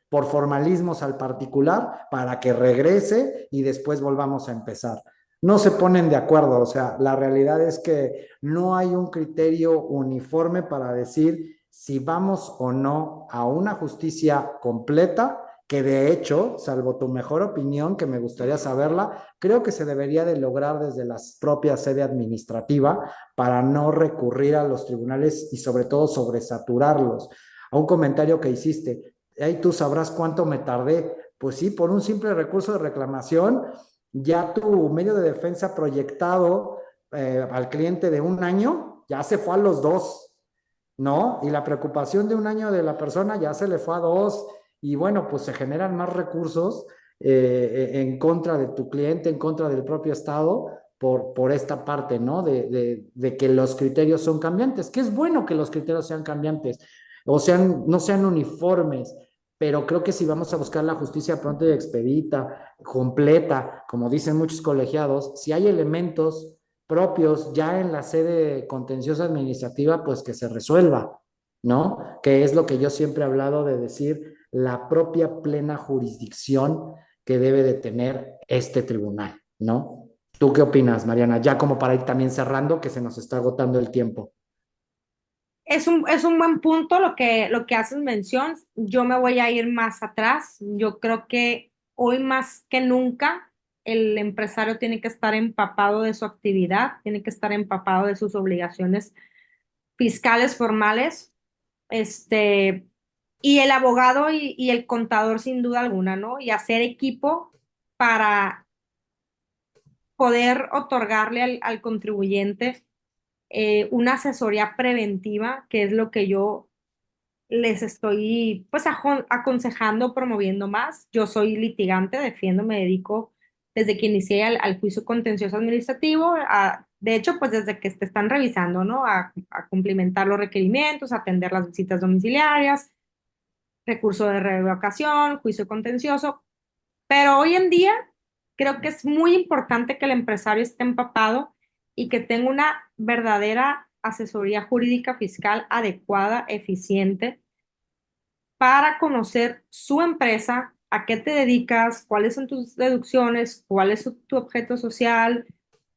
por formalismos al particular para que regrese y después volvamos a empezar. No se ponen de acuerdo, o sea, la realidad es que no hay un criterio uniforme para decir si vamos o no a una justicia completa, que de hecho, salvo tu mejor opinión, que me gustaría saberla, creo que se debería de lograr desde la propia sede administrativa para no recurrir a los tribunales y sobre todo sobresaturarlos. A un comentario que hiciste, ahí tú sabrás cuánto me tardé. Pues sí, por un simple recurso de reclamación, ya tu medio de defensa proyectado al cliente de un año ya se fue a los dos, ¿no? Y la preocupación de un año de la persona ya se le fue a dos, y bueno, pues se generan más recursos en contra de tu cliente, en contra del propio Estado, por esta parte, ¿no? De que los criterios son cambiantes, que es bueno que los criterios sean cambiantes, o sean, no sean uniformes, pero creo que si vamos a buscar la justicia pronta y expedita, completa, como dicen muchos colegiados, si hay elementos propios ya en la sede contenciosa administrativa, pues que se resuelva, ¿no? Que es lo que yo siempre he hablado de decir, la propia plena jurisdicción que debe de tener este tribunal, ¿no? ¿Tú qué opinas, Mariana? Ya como para ir también cerrando, que se nos está agotando el tiempo. Es un buen punto lo que haces mención. Yo me voy a ir más atrás. Yo creo que hoy más que nunca el empresario tiene que estar empapado de su actividad, tiene que estar empapado de sus obligaciones fiscales formales, este, y el abogado y el contador sin duda alguna, ¿no? Y hacer equipo para poder otorgarle al contribuyente una asesoría preventiva, que es lo que yo les estoy pues aconsejando, promoviendo más. Yo soy litigante, defiendo, me dedico desde que inicié al juicio contencioso administrativo, de hecho, pues desde que te están revisando, ¿no? A cumplimentar los requerimientos, a atender las visitas domiciliarias, recurso de revocación, juicio contencioso. Pero hoy en día creo que es muy importante que el empresario esté empapado y que tenga una verdadera asesoría jurídica fiscal adecuada, eficiente, para conocer su empresa, a qué te dedicas, cuáles son tus deducciones, cuál es tu objeto social,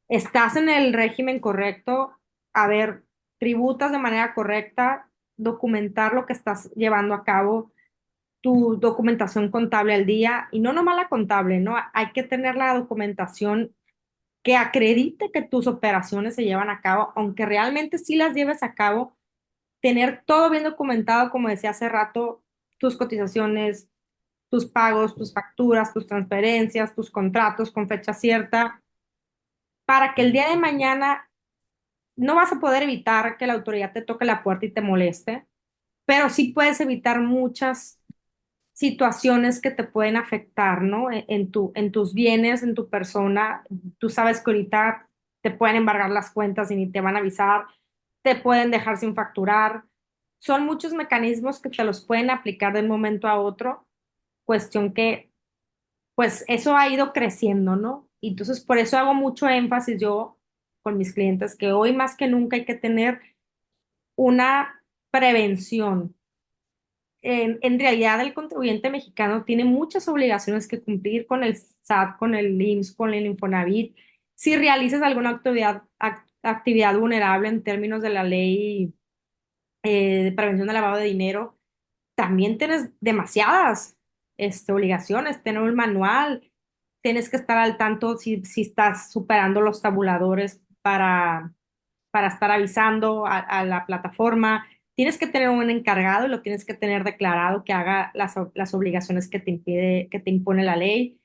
estás en el régimen correcto, a ver, tributas de manera correcta, documentar lo que estás llevando a cabo, tu documentación contable al día, y no nomás la contable, ¿no? Hay que tener la documentación que acredite que tus operaciones se llevan a cabo, aunque realmente sí las lleves a cabo, tener todo bien documentado, como decía hace rato, tus cotizaciones, tus pagos, tus facturas, tus transferencias, tus contratos con fecha cierta, para que el día de mañana no vas a poder evitar que la autoridad te toque la puerta y te moleste, pero sí puedes evitar muchas situaciones que te pueden afectar, ¿no? En tus bienes, en tu persona. Tú sabes que ahorita te pueden embargar las cuentas y ni te van a avisar, te pueden dejar sin facturar. Son muchos mecanismos que te los pueden aplicar de un momento a otro, cuestión que, pues, eso ha ido creciendo, ¿no? Y entonces, por eso hago mucho énfasis yo con mis clientes, que hoy más que nunca hay que tener una prevención. En realidad, el contribuyente mexicano tiene muchas obligaciones que cumplir con el SAT, con el IMSS, con el Infonavit. Si realizas alguna actividad vulnerable en términos de la ley de prevención del lavado de dinero, también tienes demasiadas obligaciones, tener un manual, tienes que estar al tanto si estás superando los tabuladores para estar avisando a la plataforma. Tienes que tener un encargado y lo tienes que tener declarado que haga las obligaciones que te impone la ley,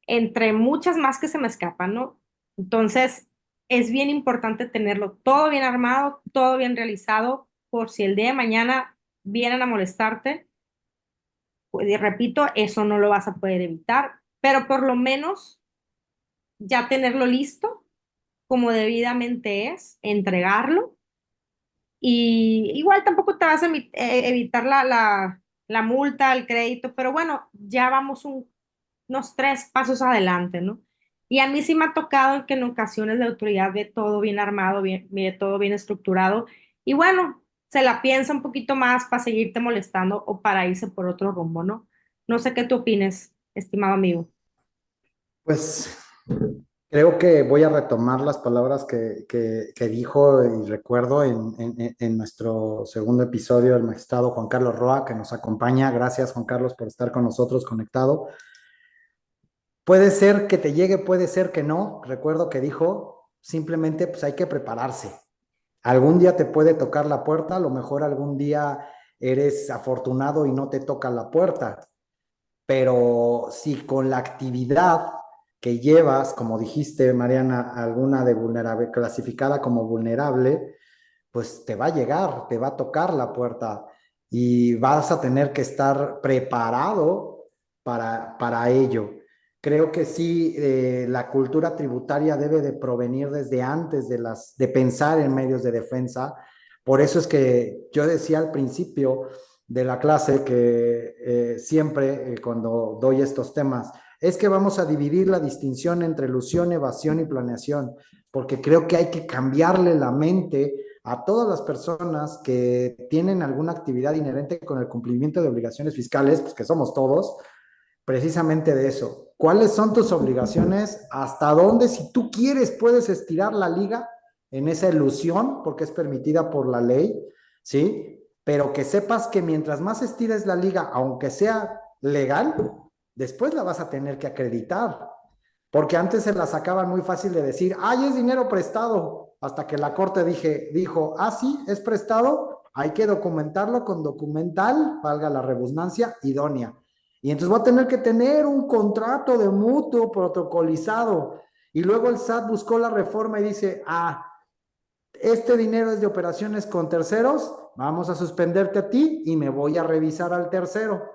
entre muchas más que se me escapan, ¿no? Entonces, es bien importante tenerlo todo bien armado, todo bien realizado, por si el día de mañana vienen a molestarte. Pues, y repito, eso no lo vas a poder evitar, pero por lo menos ya tenerlo listo como debidamente es, entregarlo y igual tampoco te vas a evitar la multa, el crédito, pero bueno, ya vamos unos 3 pasos adelante, ¿no? Y a mí sí me ha tocado que en ocasiones la autoridad ve todo bien armado, ve todo bien estructurado, y bueno, se la piensa un poquito más para seguirte molestando o para irse por otro rumbo, ¿no? No sé qué tú opines, estimado amigo. Pues creo que voy a retomar las palabras que dijo y recuerdo en nuestro segundo episodio el magistrado Juan Carlos Roa, que nos acompaña. Gracias, Juan Carlos, por estar con nosotros conectado. Puede ser que te llegue, puede ser que no. Recuerdo que dijo, simplemente pues hay que prepararse. Algún día te puede tocar la puerta, a lo mejor algún día eres afortunado y no te toca la puerta, pero si con la actividad que llevas, como dijiste, Mariana, alguna de vulnerable, clasificada como vulnerable, pues te va a llegar, te va a tocar la puerta y vas a tener que estar preparado para ello. Creo que sí, la cultura tributaria debe de provenir desde antes de pensar en medios de defensa. Por eso es que yo decía al principio de la clase que siempre cuando doy estos temas, es que vamos a dividir la distinción entre ilusión, evasión y planeación, porque creo que hay que cambiarle la mente a todas las personas que tienen alguna actividad inherente con el cumplimiento de obligaciones fiscales, pues que somos todos, precisamente de eso. ¿Cuáles son tus obligaciones? ¿Hasta dónde, si tú quieres, puedes estirar la liga en esa ilusión, porque es permitida por la ley, ¿sí? Pero que sepas que mientras más estires la liga, aunque sea legal, después la vas a tener que acreditar. Porque antes se la sacaban muy fácil de decir, ay, es dinero prestado, hasta que la corte dijo, ah, sí, es prestado, hay que documentarlo con documental, valga la redundancia, idónea. Y entonces voy a tener que tener un contrato de mutuo protocolizado. Y luego el SAT buscó la reforma y dice, ah, este dinero es de operaciones con terceros, vamos a suspenderte a ti y me voy a revisar al tercero.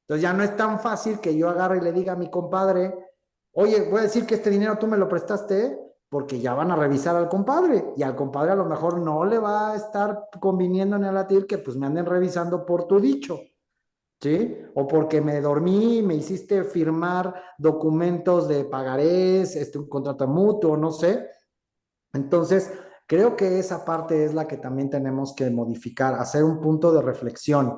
Entonces ya no es tan fácil que yo agarre y le diga a mi compadre, oye, voy a decir que este dinero tú me lo prestaste, porque ya van a revisar al compadre y al compadre a lo mejor no le va a estar conviniendo ni a latir que pues me anden revisando por tu dicho. ¿Sí? O porque me dormí, me hiciste firmar documentos de pagarés, un contrato mutuo, no sé. Entonces, creo que esa parte es la que también tenemos que modificar, hacer un punto de reflexión.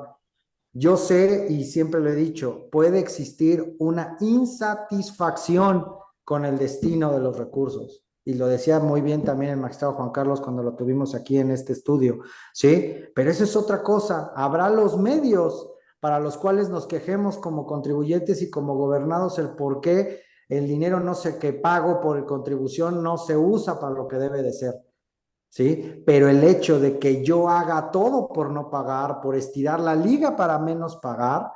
Yo sé y siempre lo he dicho, puede existir una insatisfacción con el destino de los recursos. Y lo decía muy bien también el magistrado Juan Carlos cuando lo tuvimos aquí en este estudio, ¿sí? Pero eso es otra cosa. Habrá los medios para los cuales nos quejemos como contribuyentes y como gobernados el por qué el dinero no se que pago por contribución no se usa para lo que debe de ser. ¿Sí? Pero el hecho de que yo haga todo por no pagar, por estirar la liga para menos pagar,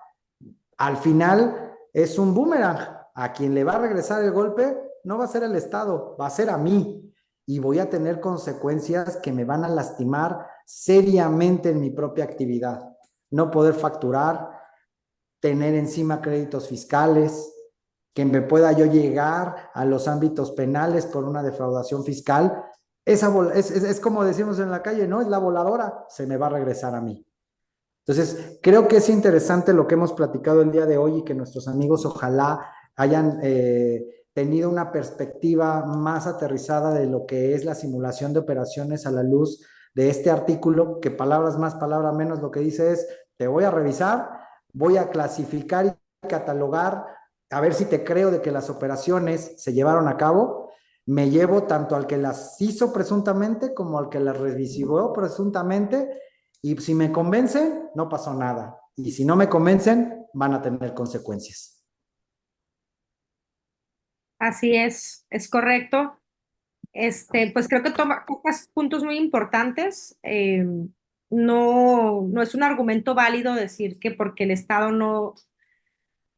al final es un boomerang. A quien le va a regresar el golpe no va a ser el Estado, va a ser a mí. Y voy a tener consecuencias que me van a lastimar seriamente en mi propia actividad. No poder facturar, tener encima créditos fiscales, que me pueda yo llegar a los ámbitos penales por una defraudación fiscal. Es como decimos en la calle, ¿no? Es la voladora, se me va a regresar a mí. Entonces, creo que es interesante lo que hemos platicado el día de hoy y que nuestros amigos ojalá hayan tenido una perspectiva más aterrizada de lo que es la simulación de operaciones a la luz de este artículo, que palabras más, palabras menos, lo que dice es, te voy a revisar, voy a clasificar y catalogar, a ver si te creo de que las operaciones se llevaron a cabo. Me llevo tanto al que las hizo presuntamente como al que las revisó presuntamente y si me convencen, no pasó nada. Y si no me convencen, van a tener consecuencias. Así es correcto. Pues creo que tocas puntos muy importantes. No es un argumento válido decir que porque el Estado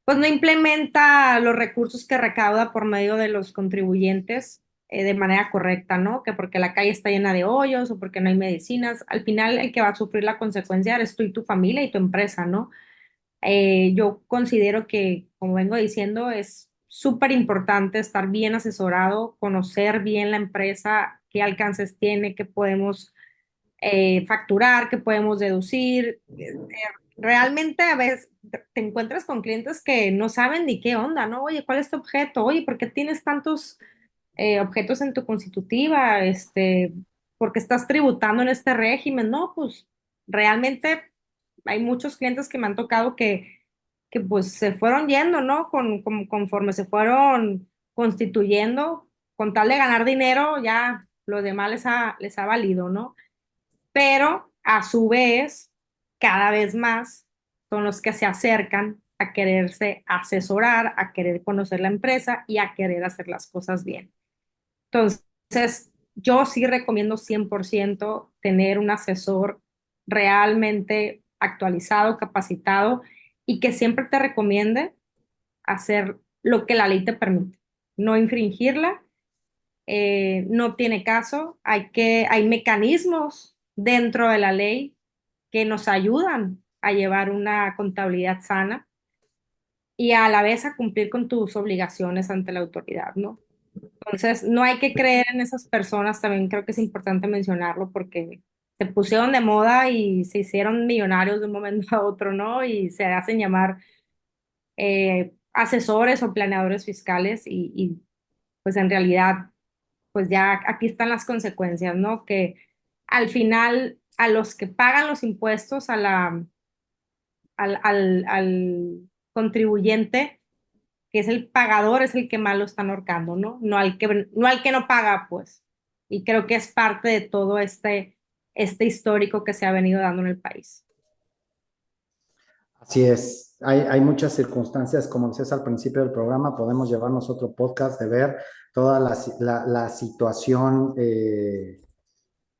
pues no implementa los recursos que recauda por medio de los contribuyentes de manera correcta, ¿no? Que porque la calle está llena de hoyos o porque no hay medicinas. Al final, el que va a sufrir la consecuencia eres tú y tu familia y tu empresa, ¿no? Yo considero que, como vengo diciendo, es súper importante estar bien asesorado, conocer bien la empresa, qué alcances tiene, qué podemos facturar, qué podemos deducir. Realmente a veces te encuentras con clientes que no saben ni qué onda, ¿no? Oye, ¿cuál es tu objeto? Oye, ¿por qué tienes tantos objetos en tu constitutiva? ¿Por qué estás tributando en este régimen? No, pues realmente hay muchos clientes que me han tocado que pues se fueron yendo, ¿no? Conforme se fueron constituyendo, con tal de ganar dinero, ya lo demás les ha valido, ¿no? Pero a su vez, cada vez más son los que se acercan a quererse asesorar, a querer conocer la empresa y a querer hacer las cosas bien. Entonces, yo sí recomiendo 100% tener un asesor realmente actualizado, capacitado y que siempre te recomiende hacer lo que la ley te permite, no infringirla. No tiene caso, hay mecanismos dentro de la ley que nos ayudan a llevar una contabilidad sana y a la vez a cumplir con tus obligaciones ante la autoridad, ¿no? Entonces, no hay que creer en esas personas, también creo que es importante mencionarlo porque se pusieron de moda y se hicieron millonarios de un momento a otro, ¿no? Y se hacen llamar asesores o planeadores fiscales y pues en realidad pues ya aquí están las consecuencias, ¿no? Que al final a los que pagan los impuestos, al contribuyente, que es el pagador, es el que más lo están ahorcando, ¿no? No al que no paga, pues. Y creo que es parte de todo este histórico que se ha venido dando en el país. Así es, hay muchas circunstancias, como decías al principio del programa, podemos llevarnos otro podcast de ver toda la situación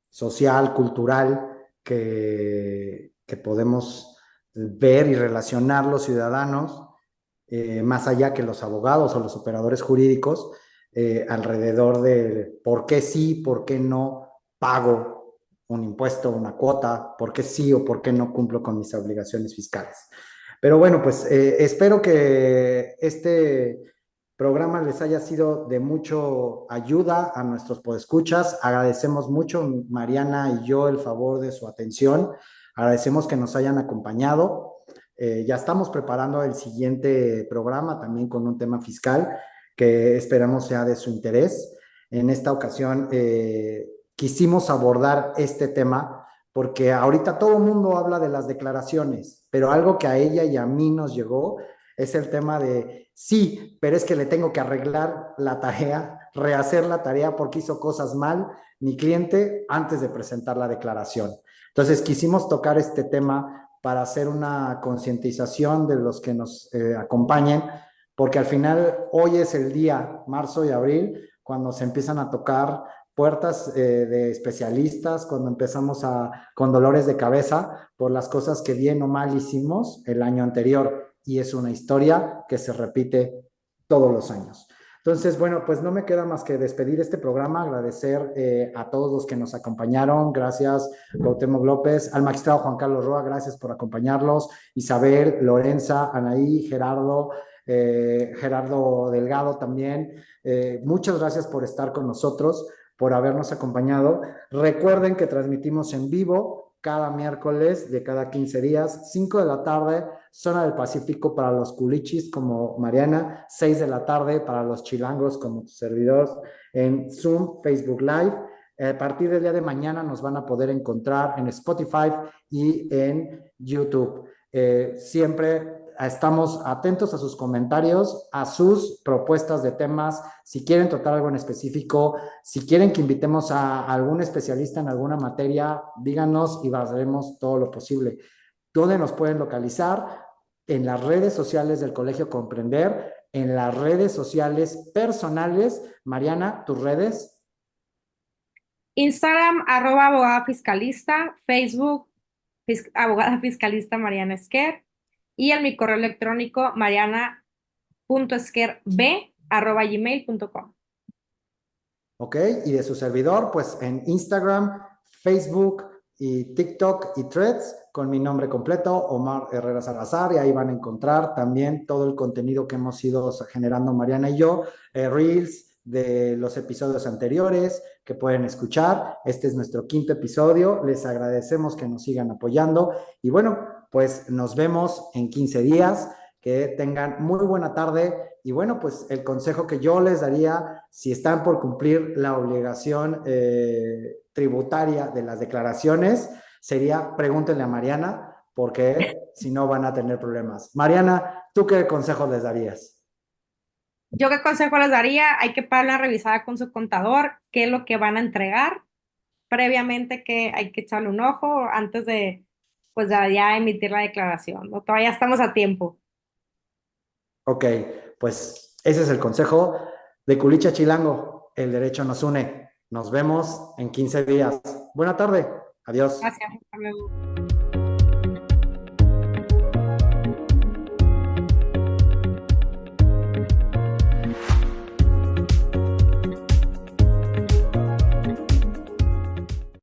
social, cultural que podemos ver y relacionar los ciudadanos, más allá que los abogados o los operadores jurídicos, alrededor de por qué sí, por qué no pago un impuesto, una cuota, por qué sí o por qué no cumplo con mis obligaciones fiscales. Pero bueno, pues espero que este programa les haya sido de mucho ayuda a nuestros podescuchas. Agradecemos mucho, Mariana y yo, el favor de su atención. Agradecemos que nos hayan acompañado. Ya estamos preparando el siguiente programa también con un tema fiscal que esperamos sea de su interés. En esta ocasión quisimos abordar este tema porque ahorita todo el mundo habla de las declaraciones, pero algo que a ella y a mí nos llegó es el tema de, sí, pero es que le tengo que arreglar la tarea, rehacer la tarea porque hizo cosas mal mi cliente antes de presentar la declaración. Entonces quisimos tocar este tema para hacer una concientización de los que nos acompañen, porque al final hoy es el día, marzo y abril, cuando se empiezan a tocar puertas de especialistas, cuando empezamos con dolores de cabeza por las cosas que bien o mal hicimos el año anterior. Y es una historia que se repite todos los años. Entonces, bueno, pues no me queda más que despedir este programa, agradecer a todos los que nos acompañaron. Gracias, Cuauhtémoc López, al magistrado Juan Carlos Roa, gracias por acompañarlos. Isabel, Lorenza, Anaí, Gerardo, Gerardo Delgado también. Muchas gracias por estar con nosotros, por habernos acompañado. Recuerden que transmitimos en vivo cada miércoles de cada 15 días, 5 de la tarde, zona del Pacífico para los culichis como Mariana, 6 de la tarde para los chilangos como tus servidores en Zoom, Facebook Live. A partir del día de mañana nos van a poder encontrar en Spotify y en YouTube. Siempre estamos atentos a sus comentarios, a sus propuestas de temas, si quieren tratar algo en específico, si quieren que invitemos a algún especialista en alguna materia, díganos y haremos todo lo posible. ¿Dónde nos pueden localizar? En las redes sociales del Colegio Comprender, en las redes sociales personales. Mariana, tus redes. Instagram, @abogada fiscalista, Facebook, abogada fiscalista Mariana Esquer, y en mi correo electrónico mariana.esquerb@gmail.com. ¿Ok? Y de su servidor, pues en Instagram, Facebook y TikTok y Threads con mi nombre completo, Omar Herrera Salazar, y ahí van a encontrar también todo el contenido que hemos ido generando Mariana y yo, Reels, de los episodios anteriores que pueden escuchar. Este es nuestro quinto episodio. Les agradecemos que nos sigan apoyando y bueno, pues nos vemos en 15 días. Que tengan muy buena tarde y bueno, pues el consejo que yo les daría si están por cumplir la obligación tributaria de las declaraciones sería pregúntenle a Mariana porque si no van a tener problemas. Mariana, ¿tú qué consejo les darías? Yo qué consejo les daría, hay que pagar la revisada con su contador, qué es lo que van a entregar, previamente que hay que echarle un ojo antes de, pues ya emitir la declaración, ¿no? Todavía estamos a tiempo. Ok, pues ese es el consejo de Culicha Chilango. El derecho nos une. Nos vemos en 15 días. Buena tarde. Adiós. Gracias, hasta luego.